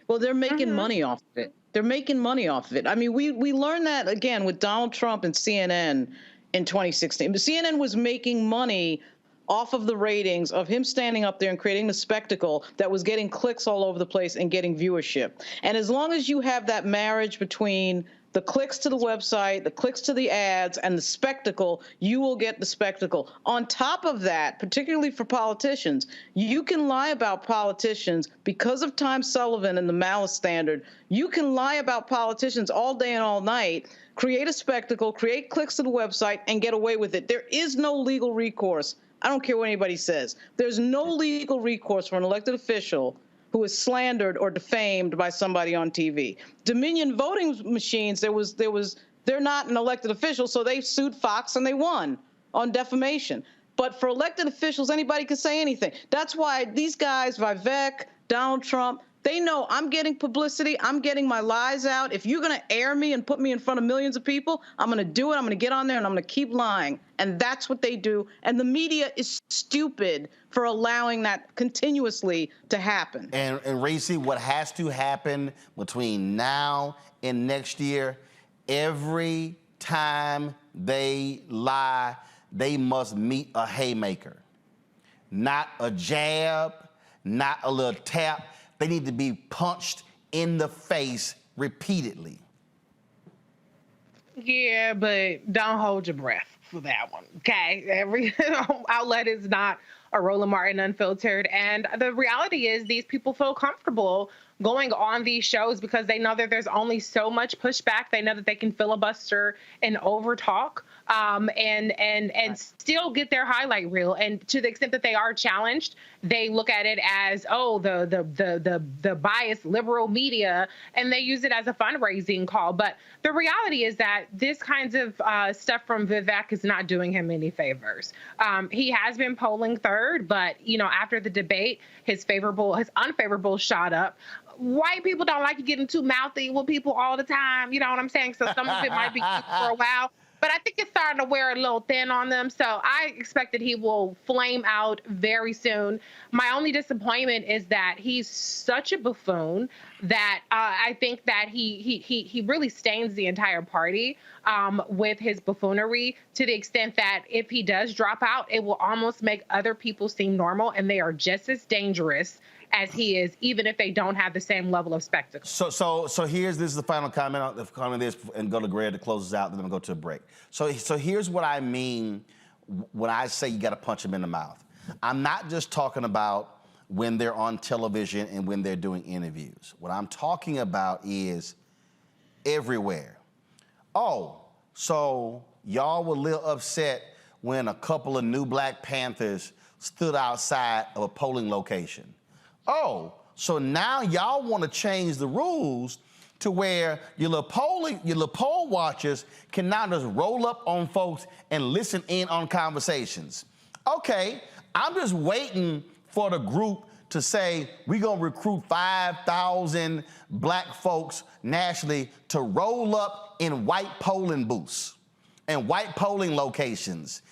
Well, they're making money off of it. They're making money off of it. I mean, we learned that, again, with Donald Trump and CNN in 2016. But CNN was making money off of the ratings of him standing up there and creating the spectacle that was getting clicks all over the place and getting viewership. And as long as you have that marriage between the clicks to the website, the clicks to the ads, and the spectacle, you will get the spectacle. On top of that, particularly for politicians, you can lie about politicians because of Time Sullivan and the malice standard. You can lie about politicians all day and all night, create a spectacle, create clicks to the website, and get away with it. There is no legal recourse. I don't care what anybody says. There's no legal recourse for an elected official who is slandered or defamed by somebody on TV. Dominion voting machines, they're not an elected official, so they sued Fox and they won on defamation. But for elected officials, anybody can say anything. That's why these guys, Vivek, Donald Trump, they know I'm getting publicity. I'm getting my lies out. If you're going to air me and put me in front of millions of people, I'm going to do it. I'm going to get on there and I'm going to keep lying. And that's what they do. And the media is stupid for allowing that continuously to happen. And Racy, what has to happen between now and next year, every time they lie, they must meet a haymaker. Not a jab, not a little tap. They need to be punched in the face repeatedly. Yeah, but don't hold your breath. for that one, okay? Every outlet is not a Roland Martin Unfiltered. And the reality is these people feel comfortable going on these shows because they know that there's only so much pushback. They know that they can filibuster and overtalk and still get their highlight reel. And to the extent that they are challenged, they look at it as, oh, the biased liberal media, and they use it as a fundraising call. But the reality is that this kinds of stuff from Vivek is not doing him any favors. He has been polling third, but after the debate, his unfavorable shot up. White people don't like you getting too mouthy with people all the time. You know what I'm saying? So some of it might be cute for a while. But I think it's starting to wear a little thin on them. So I expect that he will flame out very soon. My only disappointment is that he's such a buffoon that I think that he really stains the entire party with his buffoonery, to the extent that if he does drop out, it will almost make other people seem normal, and they are just as dangerous as he is, even if they don't have the same level of spectacle. So this is the final comment on this, and go to Greg to close us out, then I'm gonna go to a break. So here's what I mean when I say you gotta punch them in the mouth. I'm not just talking about when they're on television and when they're doing interviews. What I'm talking about is everywhere. Oh, so y'all were a little upset when a couple of new Black Panthers stood outside of a polling location. Oh, so now y'all want to change the rules to where your little poll watchers can now just roll up on folks and listen in on conversations. Okay, I'm just waiting for the group to say we're going to recruit 5,000 Black folks nationally to roll up in white polling booths and white polling locations,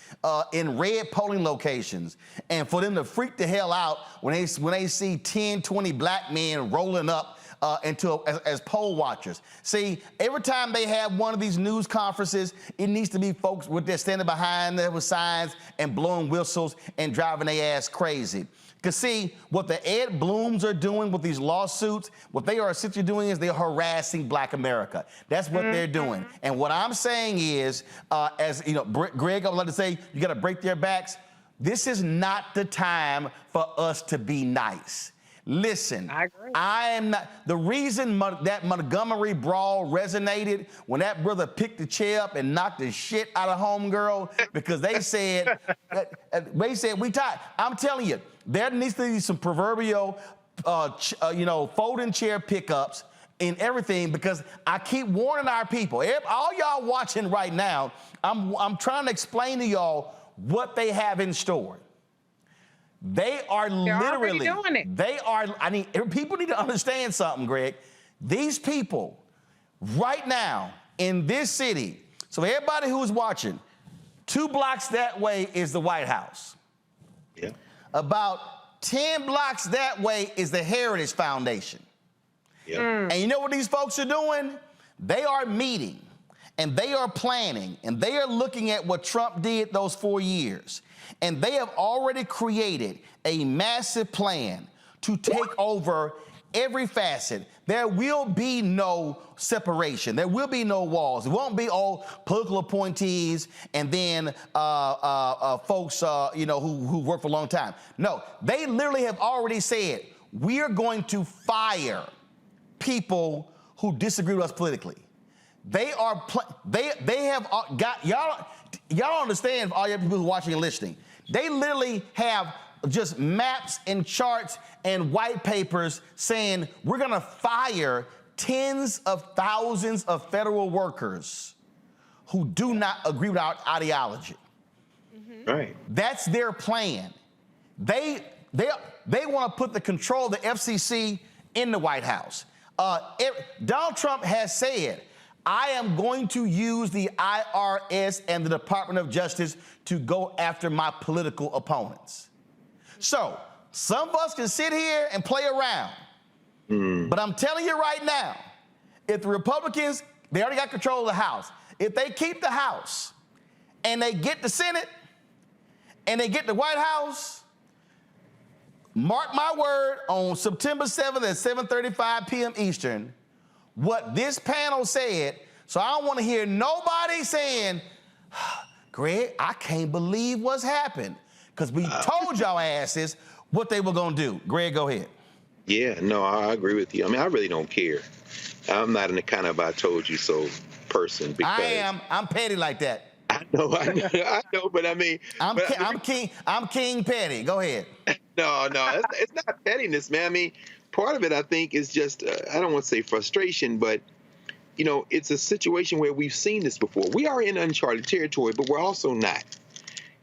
in red polling locations, and for them to freak the hell out when they see 10, 20 Black men rolling up as poll watchers. See, every time they have one of these news conferences, it needs to be folks with their standing behind there with signs and blowing whistles and driving their ass crazy. Because see, what the Ed Blooms are doing with these lawsuits, what they are essentially doing is they're harassing Black America. That's what they're doing. And what I'm saying is, as you know, Greg, I would like to say, you got to break their backs. This is not the time for us to be nice. Listen, I agree. I am not, the reason that Montgomery brawl resonated when that brother picked the chair up and knocked the shit out of homegirl, because they said, we tired. I'm telling you, there needs to be some proverbial, folding chair pickups in everything, because I keep warning our people. All y'all watching right now, I'm trying to explain to y'all what they have in store. They are literally doing it. People need to understand something, Greg. These people right now in this city, so everybody who's watching, 2 blocks that way is the White House. Yeah. About 10 blocks that way is the Heritage Foundation. Yeah. And you know what these folks are doing? They are meeting, and they are planning, and they are looking at what Trump did those 4 years. And they have already created a massive plan to take over every facet. There will be no separation. There will be no walls. It won't be all political appointees and then folks who work for a long time. No, they literally have already said, we are going to fire people who disagree with us politically. They are they have got y'all don't understand, all you people who are watching and listening. They literally have just maps and charts and white papers saying we're going to fire tens of thousands of federal workers who do not agree with our ideology. Right. That's their plan. They want to put the control of the FCC in the White House. Donald Trump has said, I am going to use the IRS and the Department of Justice to go after my political opponents. So some of us can sit here and play around. But I'm telling you right now, if the Republicans, they already got control of the House. If they keep the House and they get the Senate and they get the White House, mark my word, on September 7th at 7:35 p.m. Eastern, what this panel said, so I don't want to hear nobody saying, Greg, I can't believe what's happened. Because we told y'all asses what they were going to do. Greg, go ahead. Yeah, no, I agree with you. I mean, I really don't care. I'm not in the kind of I told you so person. Because I am. I'm petty like that. I know, but I mean, I'm King Petty. Go ahead. No, it's not pettiness, man. I mean, part of it, I think, is just, I don't want to say frustration, but, you know, it's a situation where we've seen this before. We are in uncharted territory, but we're also not.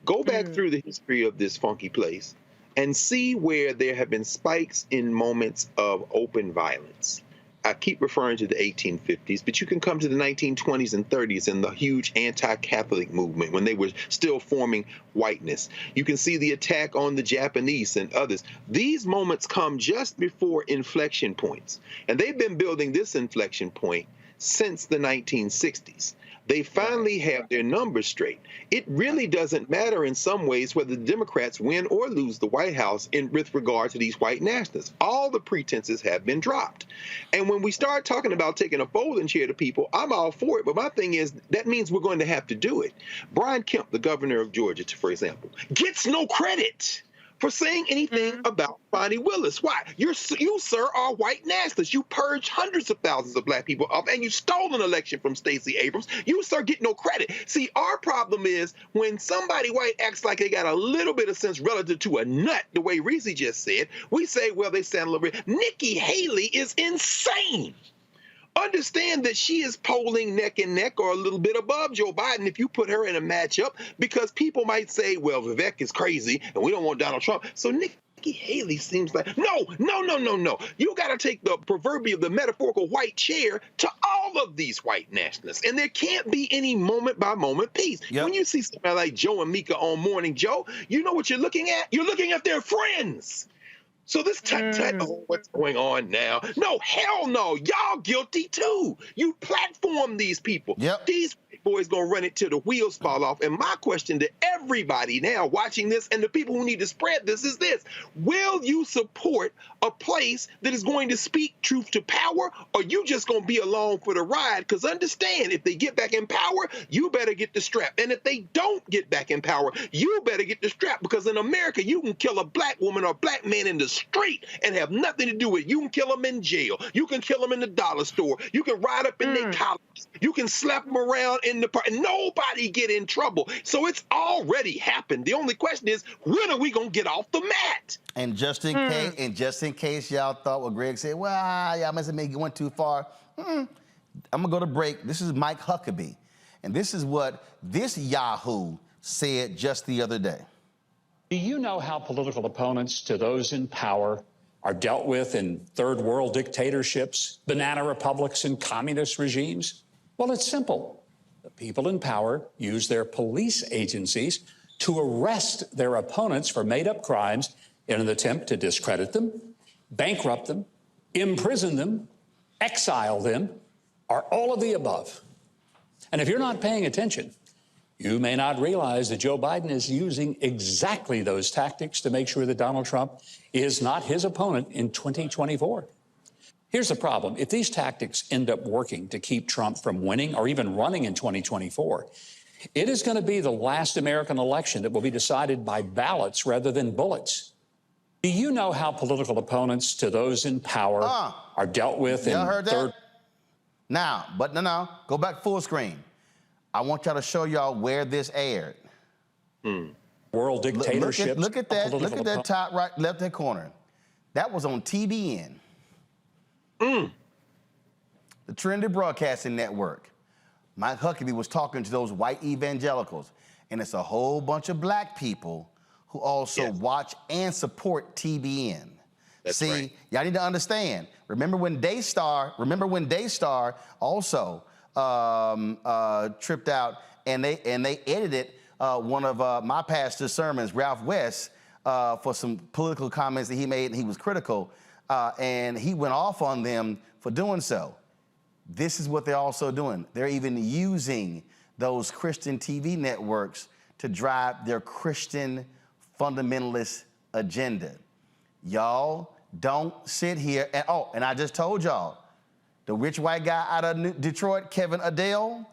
Go back through the history of this funky place and see where there have been spikes in moments of open violence. I keep referring to the 1850s, but you can come to the 1920s and 30s and the huge anti-Catholic movement when they were still forming whiteness. You can see the attack on the Japanese and others. These moments come just before inflection points, and they've been building this inflection point since the 1960s. They finally have their numbers straight. It really doesn't matter in some ways whether the Democrats win or lose the White House with regard to these white nationalists. All the pretenses have been dropped. And when we start talking about taking a folding chair to people, I'm all for it. But my thing is, that means we're going to have to do it. Brian Kemp, the governor of Georgia, for example, gets no credit for saying anything about Fani Willis. Why? You, sir, are white nationalists. You purged hundreds of thousands of black people off, and you stole an election from Stacey Abrams. You, sir, get no credit. See, our problem is when somebody white acts like they got a little bit of sense relative to a nut, the way Reese just said, we say, well, they sound a little bit. Nikki Haley is insane. Understand that she is polling neck and neck or a little bit above Joe Biden if you put her in a matchup, because people might say, well, Vivek is crazy and we don't want Donald Trump. So Nikki Haley seems like, no. You got to take the proverbial, the metaphorical white chair to all of these white nationalists. And there can't be any moment by moment peace. Yep. When you see somebody like Joe and Mika on Morning Joe, you know what you're looking at? You're looking at their friends. So this oh, what's going on now? No, hell no. Y'all guilty too. You platform these people. Yep. These boys gonna run it till the wheels fall off. And my question to everybody now watching this and the people who need to spread this is this: will you support a place that is going to speak truth to power, or you just gonna be along for the ride? Because understand, if they get back in power, you better get the strap. And if they don't get back in power, you better get the strap, because in America, you can kill a black woman or a black man in the street and have nothing to do with it. You can kill them in jail. You can kill them in the dollar store. You can ride up in their colleges. You can slap them around in the park. Nobody get in trouble. So it's already happened. The only question is, when are we going to get off the mat? And just in case y'all thought what Greg said, well, y'all must have maybe went too far. I'm going to go to break. This is Mike Huckabee. And this is what this Yahoo said just the other day. Do you know how political opponents to those in power are dealt with in third world dictatorships, banana republics, and communist regimes? Well, it's simple. The people in power use their police agencies to arrest their opponents for made-up crimes in an attempt to discredit them, bankrupt them, imprison them, exile them, or all of the above. And if you're not paying attention, you may not realize that Joe Biden is using exactly those tactics to make sure that Donald Trump is not his opponent in 2024. Here's the problem. If these tactics end up working to keep Trump from winning or even running in 2024, it is going to be the last American election that will be decided by ballots rather than bullets. Do you know how political opponents to those in power are dealt with in third? Now, go back full screen. I want y'all to show y'all where this aired. World dictatorships. Look at that top right left-hand corner. That was on TBN. The Trinity Broadcasting Network. Mike Huckabee was talking to those white evangelicals, and it's a whole bunch of black people who also watch and support TBN. That's See, right. Y'all need to understand. Remember when Daystar also tripped out and they edited one of my pastor's sermons, Ralph West, for some political comments that he made, and he was critical, and he went off on them for doing so. This is what they're also doing. They're even using those Christian TV networks to drive their Christian fundamentalist agenda. Y'all don't sit here and I just told y'all, the rich white guy out of Detroit, Kevin Adele,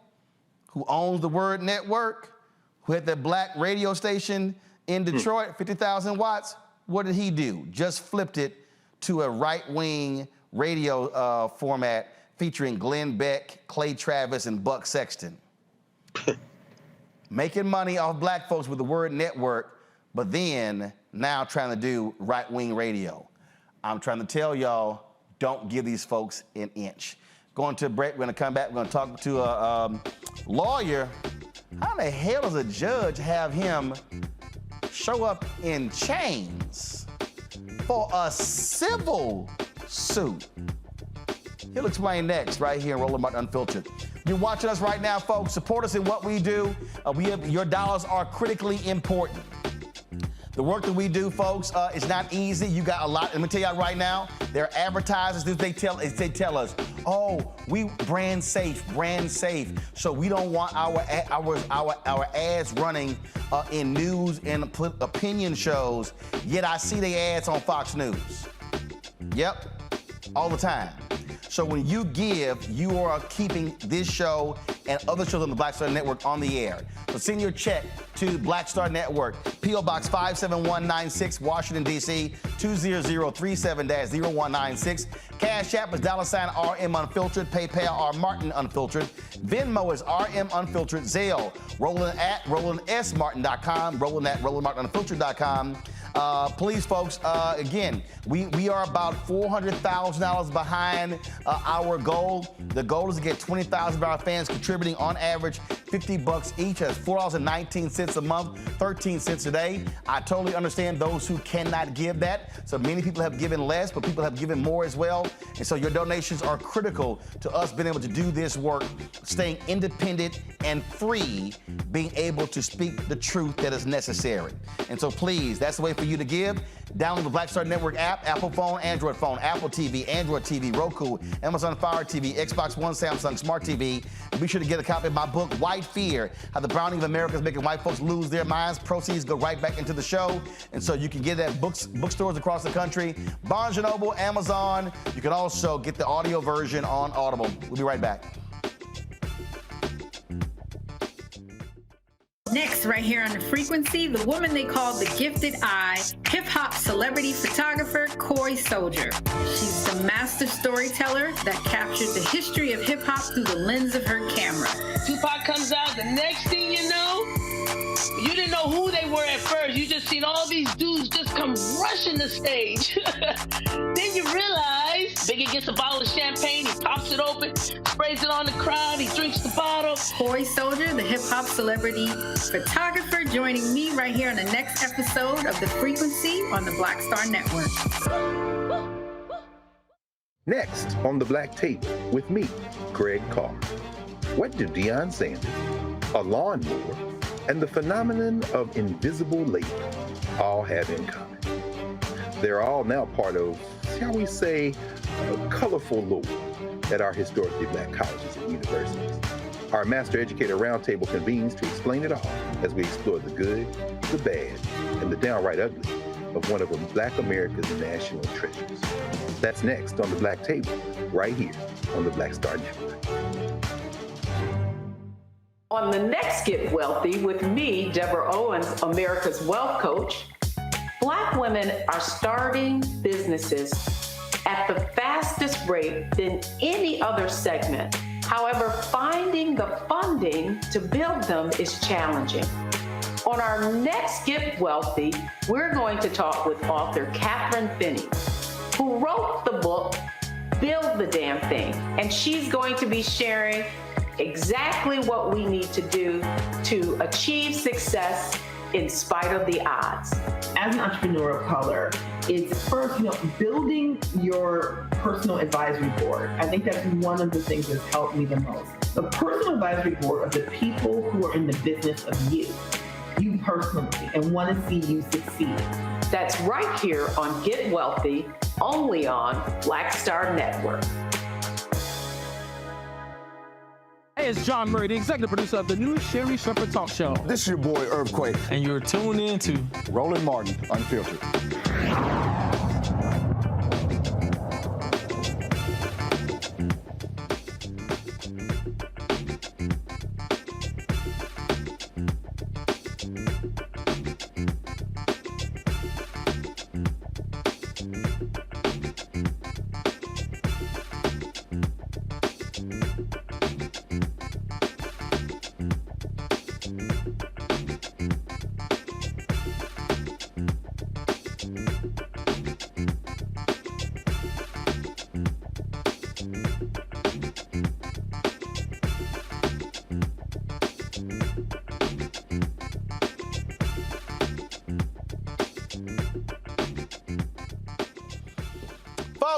who owns the Word Network, who had that black radio station in Detroit, 50,000 watts, what did he do? Just flipped it to a right-wing radio format featuring Glenn Beck, Clay Travis, and Buck Sexton. Making money off black folks with the word network, but then now trying to do right-wing radio. I'm trying to tell y'all, don't give these folks an inch. Going to a break, we're gonna come back, we're gonna talk to a lawyer. How the hell does a judge have him show up in chains for a civil suit? He'll explain next, right here in Roland Martin Unfiltered. You're watching us right now, folks. Support us in what we do. Your dollars are critically important. The work that we do, folks, is not easy. You got a lot. Let me tell y'all right now, there are advertisers. They tell us, oh, we brand safe. So we don't want our ads running in news and opinion shows. Yet I see their ads on Fox News. Yep, all the time. So when you give, you are keeping this show and other shows on the Black Star Network on the air. So send your check to Black Star Network, P.O. Box 57196, Washington, D.C., 20037-0196. Cash App is $RM Unfiltered. PayPal R Martin Unfiltered. Venmo is RM Unfiltered. Zelle, Roland at RolandSMartin.com, Roland at RolandMartinUnfiltered.com. Please, folks, again, we are about $400,000 behind our goal. The goal is to get 20,000 of our fans contributing on average $50 each. That's $4.19 a month, 13 cents a day. I totally understand those who cannot give that. So many people have given less, but people have given more as well. And so your donations are critical to us being able to do this work, staying independent and free, being able to speak the truth that is necessary. And so please, that's the way for you to give. Download the Black Star Network app, Apple phone, Android phone, Apple TV, Android TV, Roku, Amazon Fire TV, Xbox One, Samsung Smart TV. And be sure to get a copy of my book, White Fear, How the Browning of America is Making White Folks Lose Their Minds. Proceeds go right back into the show. And so you can get that at bookstores across the country, Barnes & Noble, Amazon. You can also get the audio version on Audible. We'll be right back. Next, right here on The Frequency, the woman they call the Gifted Eye, hip-hop celebrity photographer Coy Soldier. She's the master storyteller that captured the history of hip-hop through the lens of her camera. Tupac comes out, the next thing you know, you didn't know who they were at first. You just seen all these dudes just come rushing the stage. Then you realize Biggie gets a bottle of champagne, he pops it open, sprays it on the crowd, he drinks the bottle. Coy Soldier, the hip-hop celebrity photographer, joining me right here on the next episode of The Frequency on the Black Star Network. Next on The Black Tape with me, Greg Carr. What do Deion Sanders, a lawnmower, and the phenomenon of invisible labor all have in common? They're all now part of, shall we say, a colorful lore at our historically black colleges and universities. Our Master Educator Roundtable convenes to explain it all as we explore the good, the bad, and the downright ugly of one of Black America's national treasures. That's next on The Black Table, right here on the Black Star Network. On the next Get Wealthy with me, Deborah Owens, America's Wealth Coach, Black women are starting businesses at the fastest rate than any other segment. However, finding the funding to build them is challenging. On our next Get Wealthy, we're going to talk with author Catherine Finney, who wrote the book, Build the Damn Thing. And she's going to be sharing exactly what we need to do to achieve success in spite of the odds. As an entrepreneur of color, it's first, building your personal advisory board. I think that's one of the things that's helped me the most. The personal advisory board are the people who are in the business of you personally, and want to see you succeed. That's right here on Get Wealthy, only on Black Star Network. Hey, it's John Murray, the executive producer of the new Sherry Shepherd Talk Show. This is your boy, Earthquake. And you're tuned in to Roland Martin Unfiltered.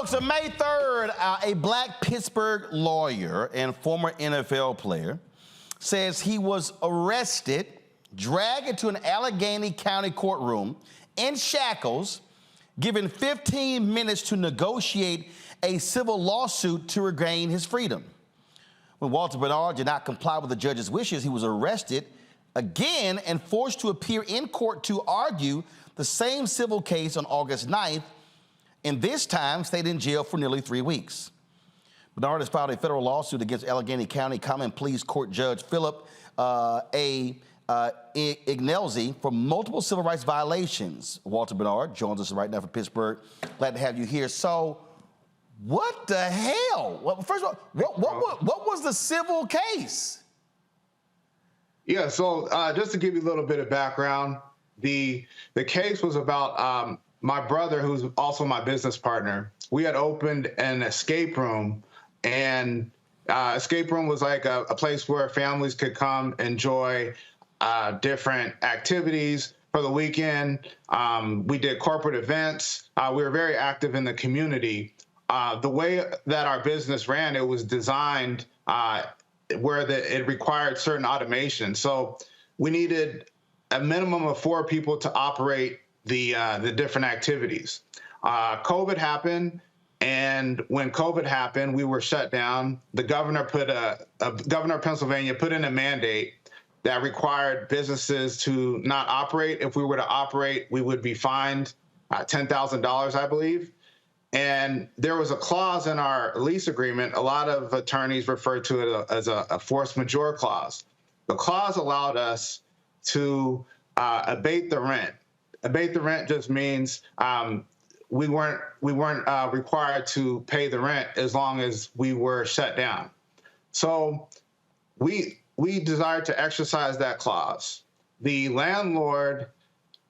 Folks, on May 3rd, a Black Pittsburgh lawyer and former NFL player says he was arrested, dragged into an Allegheny County courtroom in shackles, given 15 minutes to negotiate a civil lawsuit to regain his freedom. When Walter Bernard did not comply with the judge's wishes, he was arrested again and forced to appear in court to argue the same civil case on August 9th, and this time stayed in jail for nearly 3 weeks. Bernard has filed a federal lawsuit against Allegheny County Common Pleas Court Judge Philip Ignelzi for multiple civil rights violations. Walter Bernard joins us right now from Pittsburgh. Glad to have you here. So, what the hell? Well, first of all, what was the civil case? Yeah, so just to give you a little bit of background, the case was about my brother, who's also my business partner. We had opened an escape room, and escape room was like a place where families could come enjoy different activities for the weekend. We did corporate events. We were very active in the community. The way that our business ran, it was designed where it required certain automation. So we needed a minimum of 4 people to operate the different activities. COVID happened, and when COVID happened, we were shut down. The governor governor of Pennsylvania put in a mandate that required businesses to not operate. If we were to operate, we would be fined $10,000, I believe. And there was a clause in our lease agreement. A lot of attorneys refer to it as a force majeure clause. The clause allowed us to abate the rent. Abate the rent just means we weren't required to pay the rent as long as we were shut down. So we desired to exercise that clause. The landlord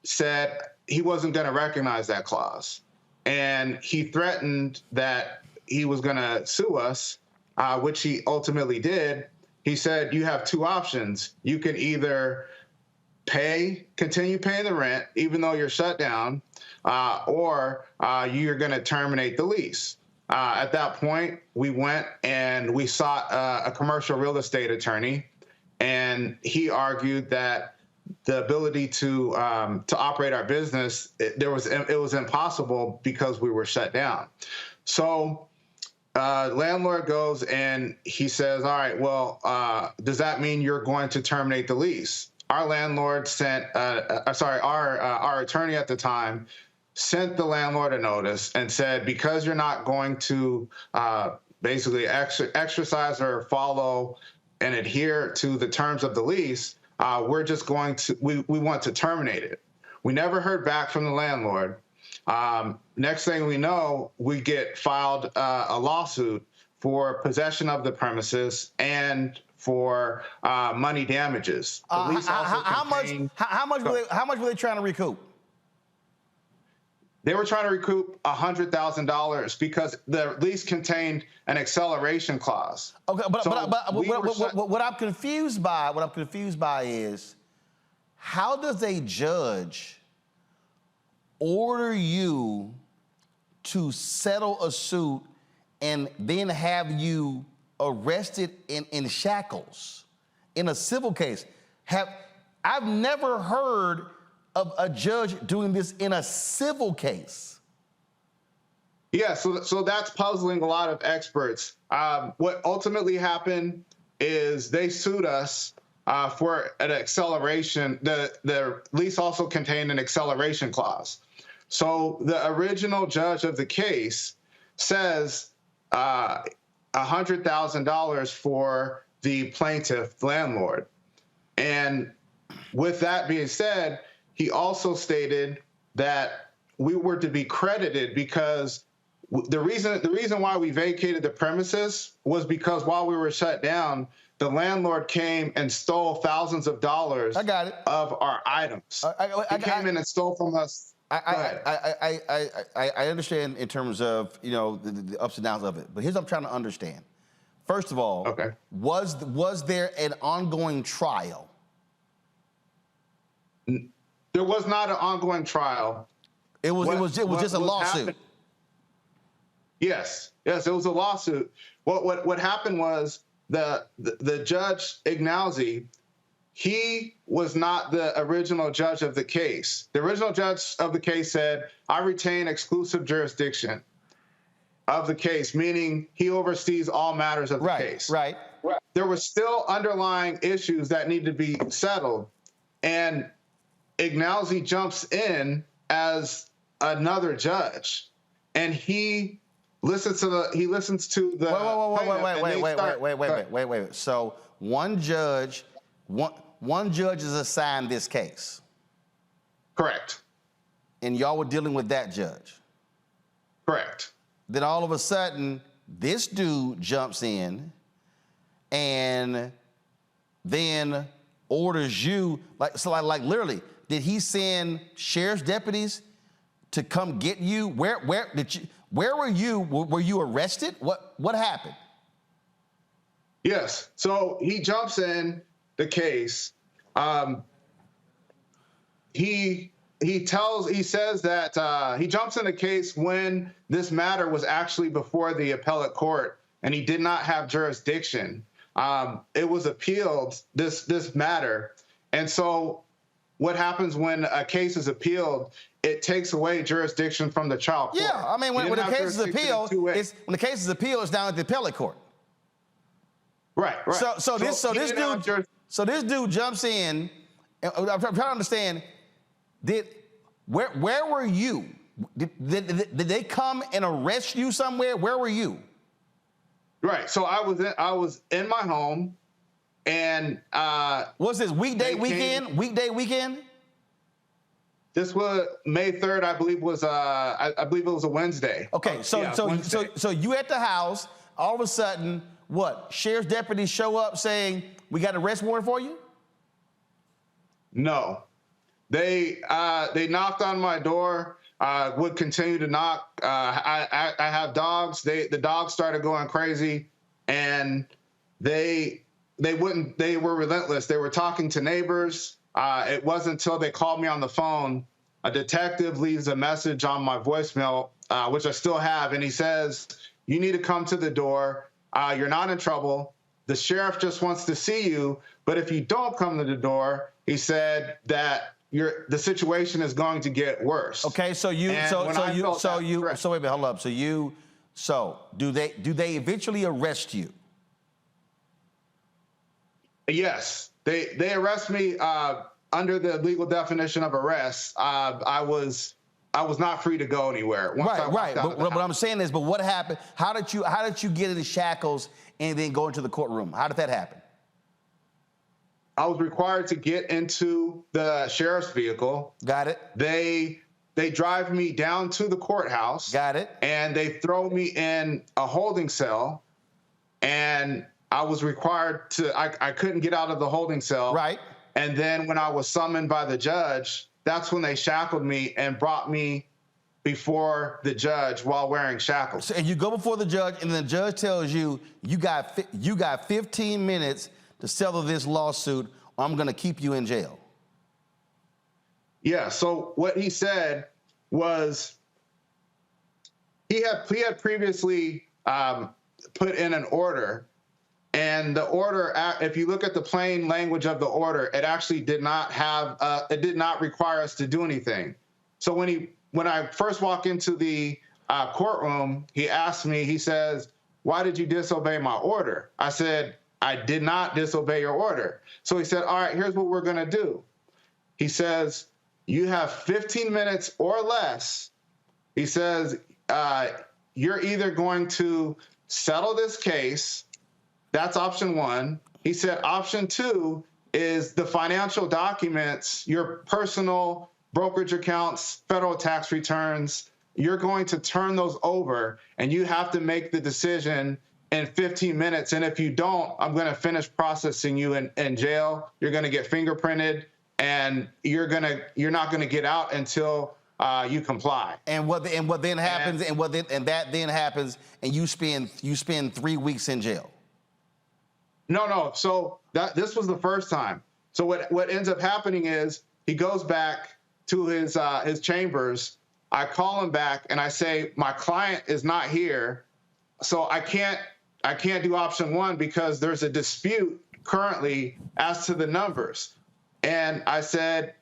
said he wasn't going to recognize that clause, and he threatened that he was going to sue us, which he ultimately did. He said, you have 2 options. You can either continue paying the rent, even though you're shut down, or you're going to terminate the lease. At that point, we went and we sought a commercial real estate attorney, and he argued that the ability to operate our business, it was impossible because we were shut down. So landlord goes and he says, all right, well, does that mean you're going to terminate the lease? Our landlord sent, our attorney at the time sent the landlord a notice and said, because you're not going to basically exercise or follow and adhere to the terms of the lease, we're just going to, we want to terminate it. We never heard back from the landlord. Next thing we know, we get filed a lawsuit for possession of the premises and for money damages. The lease how much were they trying to recoup? They were trying to recoup $100,000 because the lease contained an acceleration clause. Okay, but what I'm confused by is, how does a judge order you to settle a suit and then have you arrested in shackles in a civil case? I've never heard of a judge doing this in a civil case. Yeah, so that's puzzling a lot of experts. What ultimately happened is they sued us for an acceleration. The lease also contained an acceleration clause. So the original judge of the case says $100,000 for the plaintiff landlord. And with that being said, he also stated that we were to be credited because the reason why we vacated the premises was because while we were shut down, the landlord came and stole thousands of dollars of our items. He came in and stole from us. I understand in terms of, you know, the ups and downs of it, but here's what I'm trying to understand. First of all, was there an ongoing trial? There was not an ongoing trial. It was just a lawsuit. Yes, it was a lawsuit. What happened was the judge Ignazzi, he was not the original judge of the case. The original judge of the case said, I retain exclusive jurisdiction of the case, meaning he oversees all matters of the case. Right. There were still underlying issues that need to be settled, and Ignazzi jumps in as another judge, and he listens to the Wait. So one judge is assigned this case. Correct. And y'all were dealing with that judge. Correct. Then all of a sudden, this dude jumps in and then orders you, like literally, did he send sheriff's deputies to come get you? Where were you? Were you arrested? What happened? Yes. So he jumps in the case. He says that he jumps in the case when this matter was actually before the appellate court, and he did not have jurisdiction. It was appealed, this matter. And so what happens when a case is appealed, it takes away jurisdiction from the trial court. Yeah, I mean, when the case is appealed, it's down at the appellate court. Right. So this dude jumps in. And I'm trying to understand. Where were you? Did they come and arrest you somewhere? Where were you? Right. So I was in my home, and was this weekday weekend? This was May 3rd, I believe was I believe it was a Wednesday. Okay, so you at the house, all of a sudden, what? Sheriff's deputies show up saying, "We got an arrest warrant for you?" No. They knocked on my door, would continue to knock. I have dogs. The dogs started going crazy, and they were relentless. They were talking to neighbors. It wasn't until they called me on the phone. A detective leaves a message on my voicemail, which I still have, and he says, "You need to come to the door. You're not in trouble. The sheriff just wants to see you, but if you don't come to the door," he said, "that the situation is going to get worse." Okay, so wait a minute, hold up. So do they eventually arrest you? Yes, they arrest me under the legal definition of arrest. I was not free to go anywhere. Right. But what I'm saying is, but what happened? How did you get in the shackles and then go into the courtroom? How did that happen? I was required to get into the sheriff's vehicle. Got it. They drive me down to the courthouse. Got it. And they throw me in a holding cell, and I was required to, I couldn't get out of the holding cell. Right. And then when I was summoned by the judge, that's when they shackled me and brought me before the judge while wearing shackles. So, and you go before the judge, and the judge tells you, you got 15 minutes to settle this lawsuit, or I'm going to keep you in jail. Yeah, so what he said was he had previously put in an order, and the order, if you look at the plain language of the order, it actually did not require us to do anything. So when I first walked into the courtroom, he asked me, he says, "Why did you disobey my order?" I said, "I did not disobey your order." So he said, "All right, here's what we're going to do." He says, "You have 15 minutes or less." He says, "You're either going to settle this case." That's option one. He said, option two is the financial documents, your personal brokerage accounts, federal tax returns. You're going to turn those over, and you have to make the decision in 15 minutes. And if you don't, I'm going to finish processing you in jail. You're going to get fingerprinted, and you're not going to get out until you comply. And what then happens? That then happens, and you spend 3 weeks in jail. No. So this was the first time. So what ends up happening is he goes back to his chambers, I call him back and I say, my client is not here, so I can't do option one because there's a dispute currently as to the numbers. And I said,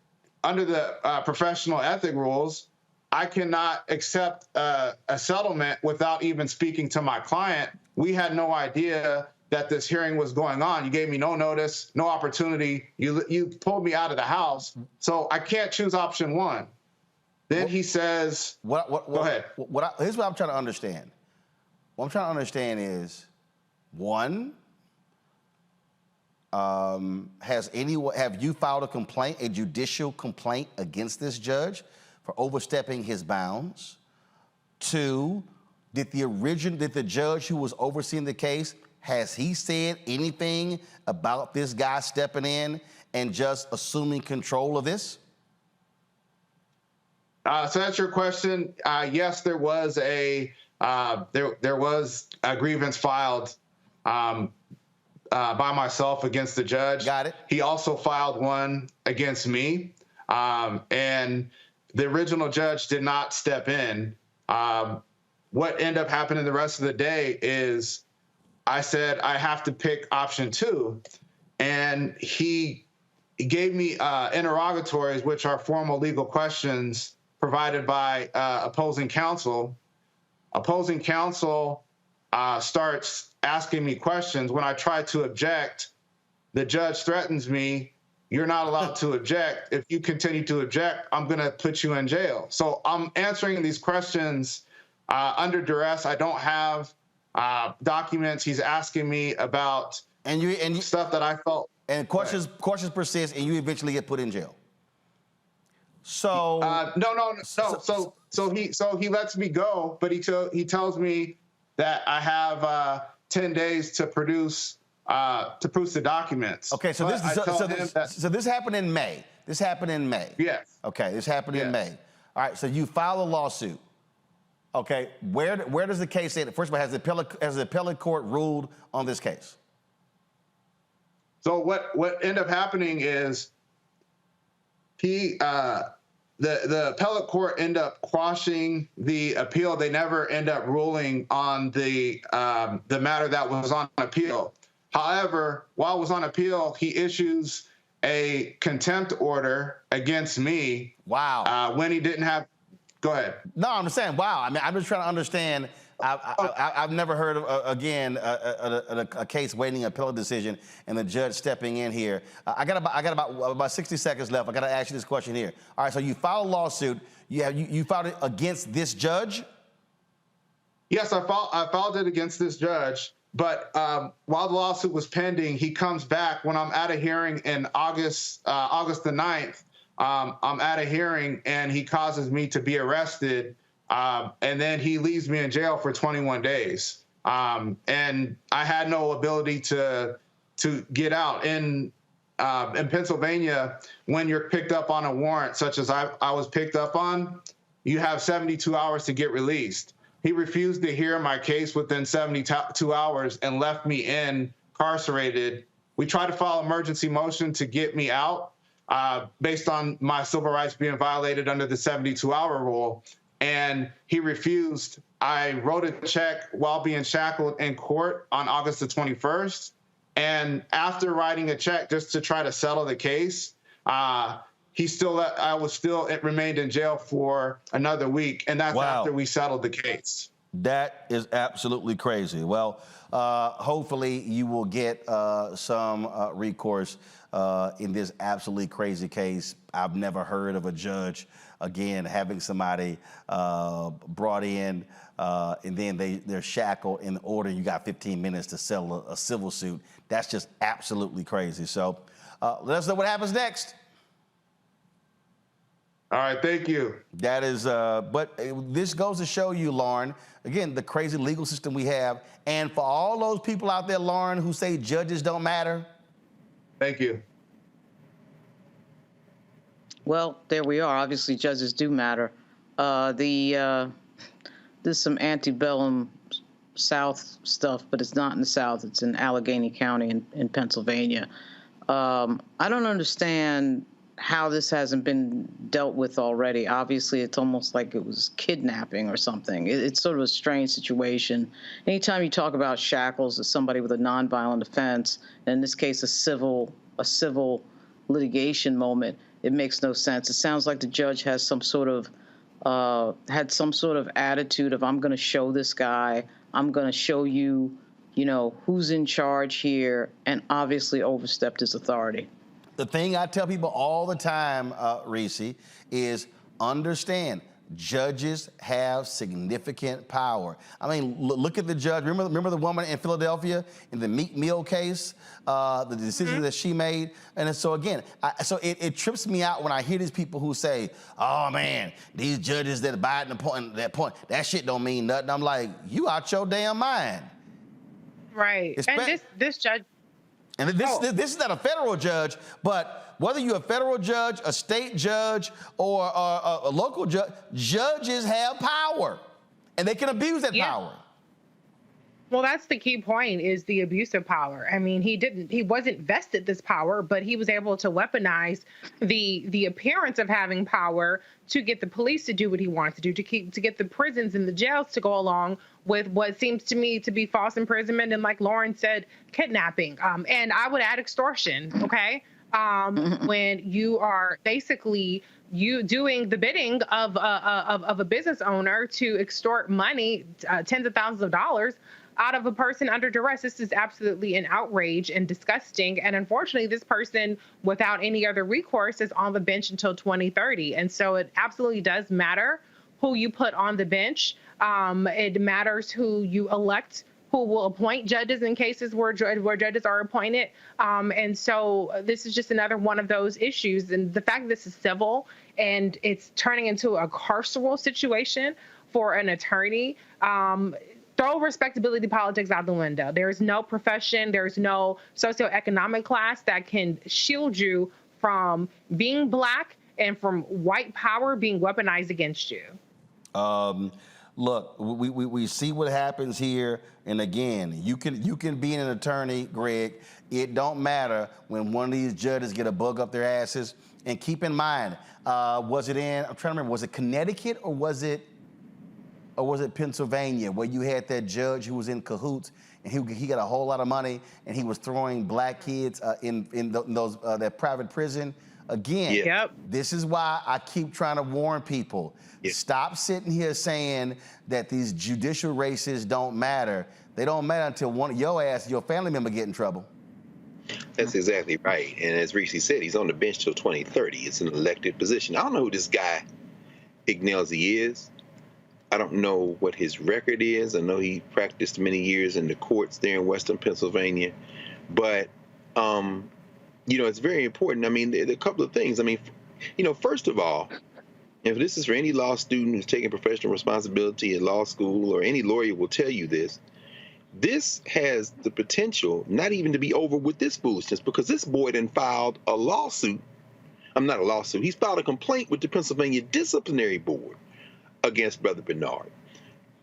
under the professional ethic rules, I cannot accept a settlement without even speaking to my client. We had no idea that this hearing was going on. You gave me no notice, no opportunity. You pulled me out of the house, so I can't choose option one. Then he says, go ahead. Here's what I'm trying to understand. What I'm trying to understand is, one, have you filed a complaint, a judicial complaint against this judge for overstepping his bounds? Two, did the judge who was overseeing the case, has he said anything about this guy stepping in and just assuming control of this? So that's your question. Yes, there was a grievance filed by myself against the judge. Got it. He also filed one against me, and the original judge did not step in. What ended up happening the rest of the day is I said I have to pick option two, and he gave me interrogatories, which are formal legal questions provided by opposing counsel. Opposing counsel starts asking me questions. When I try to object, the judge threatens me. You're not allowed to object. If you continue to object, I'm going to put you in jail. So I'm answering these questions under duress. I don't have documents. He's asking me about stuff that I felt. And questions persist, and you eventually get put in jail. So no. So he lets me go, but he tells me that I have 10 days to produce the documents. Okay, so this happened in May. This happened in May. Yes. Okay, this happened in May. All right, so you file a lawsuit. Okay, where does the case stand? First of all, has the appellate court ruled on this case? So what ended up happening is the appellate court ended up quashing the appeal. They never end up ruling on the matter that was on appeal. However, while it was on appeal, he issues a contempt order against me. Wow. When he didn't have. Go ahead. No, I'm saying, wow. I mean, I'm just trying to understand. I've never heard of, a case waiting an appellate decision and the judge stepping in here. I got about 60 seconds left. I got to ask you this question here. All right, so you filed a lawsuit. You filed it against this judge? Yes, I filed it against this judge. But while the lawsuit was pending, he comes back when I'm at a hearing in August the 9th. I'm at a hearing and he causes me to be arrested. And then he leaves me in jail for 21 days. And I had no ability to get out. In Pennsylvania, when you're picked up on a warrant, such as I was picked up on, you have 72 hours to get released. He refused to hear my case within 72 hours and left me incarcerated. We tried to file an emergency motion to get me out based on my civil rights being violated under the 72-hour rule. And he refused. I wrote a check while being shackled in court on August the 21st. And after writing a check just to try to settle the case, it remained in jail for another week. And that's after we settled the case. That is absolutely crazy. Well, hopefully you will get some recourse in this absolutely crazy case. I've never heard of a judge, again, having somebody brought in and then they're shackled in order. You got 15 minutes to settle a civil suit. That's just absolutely crazy. So let us know what happens next. All right, thank you. That is, but this goes to show you, Lauren, again, the crazy legal system we have. And for all those people out there, Lauren, who say judges don't matter. Thank you. Well, there we are. Obviously, judges do matter. There's some antebellum South stuff, but it's not in the South. It's in Allegheny County in Pennsylvania. I don't understand how this hasn't been dealt with already. Obviously, it's almost like it was kidnapping or something. It's sort of a strange situation. Anytime you talk about shackles as somebody with a nonviolent offense, and in this case, a civil litigation moment, it makes no sense. It sounds like the judge has some sort of had some sort of attitude of, I'm going to show this guy, I'm going to show you, who's in charge here, and obviously overstepped his authority. The thing I tell people all the time, Reese, is understand judges have significant power. I mean, look at the judge. Remember the woman in Philadelphia in the Meek Mill case, the decision that she made? And so again, it trips me out when I hear these people who say, oh man, these judges that abide that point, that shit don't mean nothing. I'm like, you out your damn mind. Right. And this judge. And this is not a federal judge, but whether you're a federal judge, a state judge, or a local judge, judges have power, and they can abuse that power. Well, that's the key point, is the abuse of power. I mean, he wasn't vested this power, but he was able to weaponize the appearance of having power to get the police to do what he wants to do, to get the prisons and the jails to go along with what seems to me to be false imprisonment and, like Lauren said, kidnapping. And I would add extortion, okay? When you are basically doing the bidding of a business owner to extort money, tens of thousands of dollars, out of a person under duress. This is absolutely an outrage and disgusting. And unfortunately, this person, without any other recourse, is on the bench until 2030. And so it absolutely does matter who you put on the bench. It matters who you elect, who will appoint judges in cases where judges are appointed. And so this is just another one of those issues. And the fact that this is civil and it's turning into a carceral situation for an attorney, throw respectability politics out the window. There's no profession, there's no socioeconomic class that can shield you from being Black and from white power being weaponized against you. Look, we see what happens here, and again, you can be an attorney, Greg. It don't matter when one of these judges get a bug up their asses. And keep in mind, was it I'm trying to remember, was it Connecticut or was it Pennsylvania, where you had that judge who was in cahoots and he got a whole lot of money and he was throwing Black kids in that private prison? Again, This is why I keep trying to warn people. Stop sitting here saying that these judicial races don't matter. They don't matter until one of your family member get in trouble. That's exactly right. And as Reese said, he's on the bench till 2030. It's an elected position. I don't know who this guy Ignelzi is. I don't know what his record is. I know he practiced many years in the courts there in Western Pennsylvania. But, it's very important. I mean, there are a couple of things. I mean, first of all, if this is for any law student who's taking professional responsibility at law school, or any lawyer will tell you this has the potential not even to be over with this foolishness, because this boy done filed a lawsuit. Not a lawsuit. He's filed a complaint with the Pennsylvania Disciplinary Board against Brother Bernard.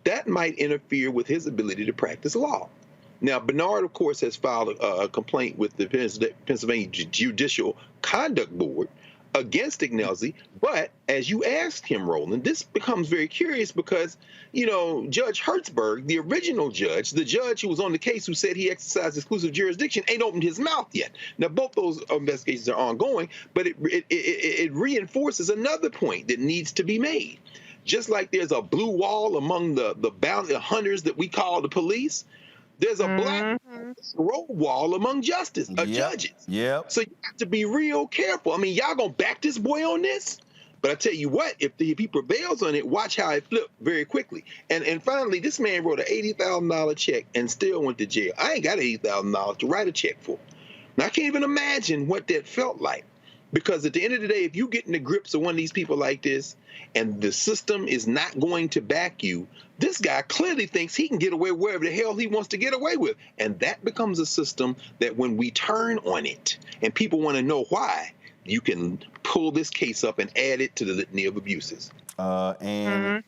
That might interfere with his ability to practice law. Now, Bernard, of course, has filed a complaint with the Pennsylvania Judicial Conduct Board against Ignelzi. But as you asked him, Roland, this becomes very curious because, Judge Hertzberg, the original judge, the judge who was on the case who said he exercised exclusive jurisdiction, ain't opened his mouth yet. Now, both those investigations are ongoing, but it reinforces another point that needs to be made. Just like there's a blue wall among the bounty hunters that we call the police, there's a black road wall among judges. Yep. So you have to be real careful. I mean, y'all gonna back this boy on this? But I tell you what, if he prevails on it, watch how it flips very quickly. And finally, this man wrote an $80,000 check and still went to jail. I ain't got $80,000 to write a check for. Now, I can't even imagine what that felt like. Because at the end of the day, if you get in the grips of one of these people like this and the system is not going to back you, this guy clearly thinks he can get away wherever the hell he wants to get away with. And that becomes a system that when we turn on it and people want to know why, you can pull this case up and add it to the litany of abuses. And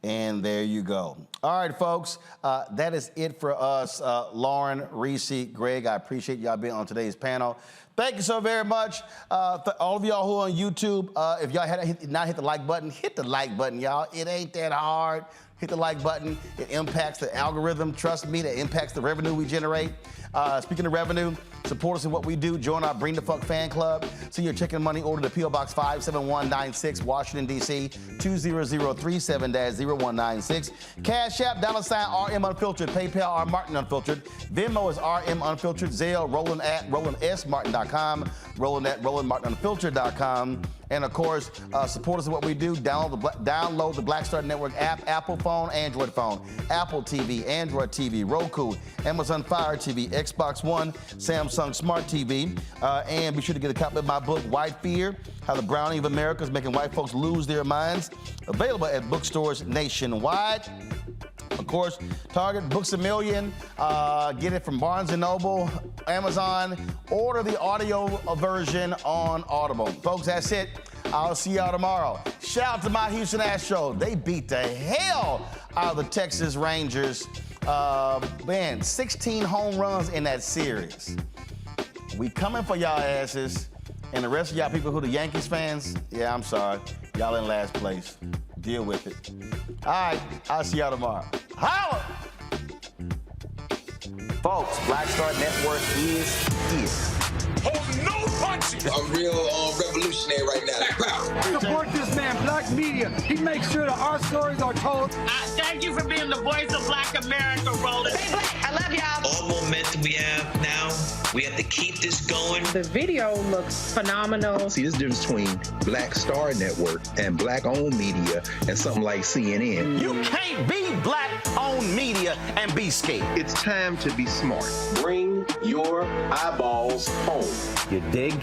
And there you go. All right, folks, that is it for us. Lauren, Reese, Greg, I appreciate y'all being on today's panel. Thank you so very much. All of y'all who are on YouTube, if y'all had not hit the like button, hit the like button, y'all. It ain't that hard. Hit the like button. It impacts the algorithm. Trust me, that impacts the revenue we generate. Speaking of revenue, support us in what we do. Join our Bring the Fuck fan club. Send your chicken money order to P.O. Box 57196, Washington, D.C. 20037-0196. Cash App, $RM Unfiltered. PayPal, R Martin Unfiltered. Venmo is RM Unfiltered. Zelle, Roland at RolandSMartin.com. Roland at RolandMartinUnfiltered.com. And of course, support us in what we do. Download the Black Star Network app, Apple phone, Android phone, Apple TV, Android TV, Roku, Amazon Fire TV, Xbox One, Samsung Smart TV. And be sure to get a copy of my book, White Fear, How the Browning of America is Making White Folks Lose Their Minds. Available at bookstores nationwide. Of course, Target, Books A Million. Get it from Barnes & Noble, Amazon. Order the audio version on Audible. Folks, that's it. I'll see y'all tomorrow. Shout out to my Houston Astros. They beat the hell out of the Texas Rangers. 16 home runs in that series. We coming for y'all asses. And the rest of y'all people who the Yankees fans, yeah, I'm sorry. Y'all in last place. Deal with it. All right, I'll see y'all tomorrow. Holla! Folks, Black Star Network is here. Hold no punches! I'm real revolutionary right now. Support this man, Black Media. He makes sure that our stories are told. Thank you for being the voice of Black America, Roland. Hey, Black, I love y'all. All momentum we have now, we have to keep this going. The video looks phenomenal. See, this difference between Black Star Network and Black-owned media and something like CNN. You can't be Black-owned media and be scared. It's time to be smart. Bring your eyeballs home. You dig?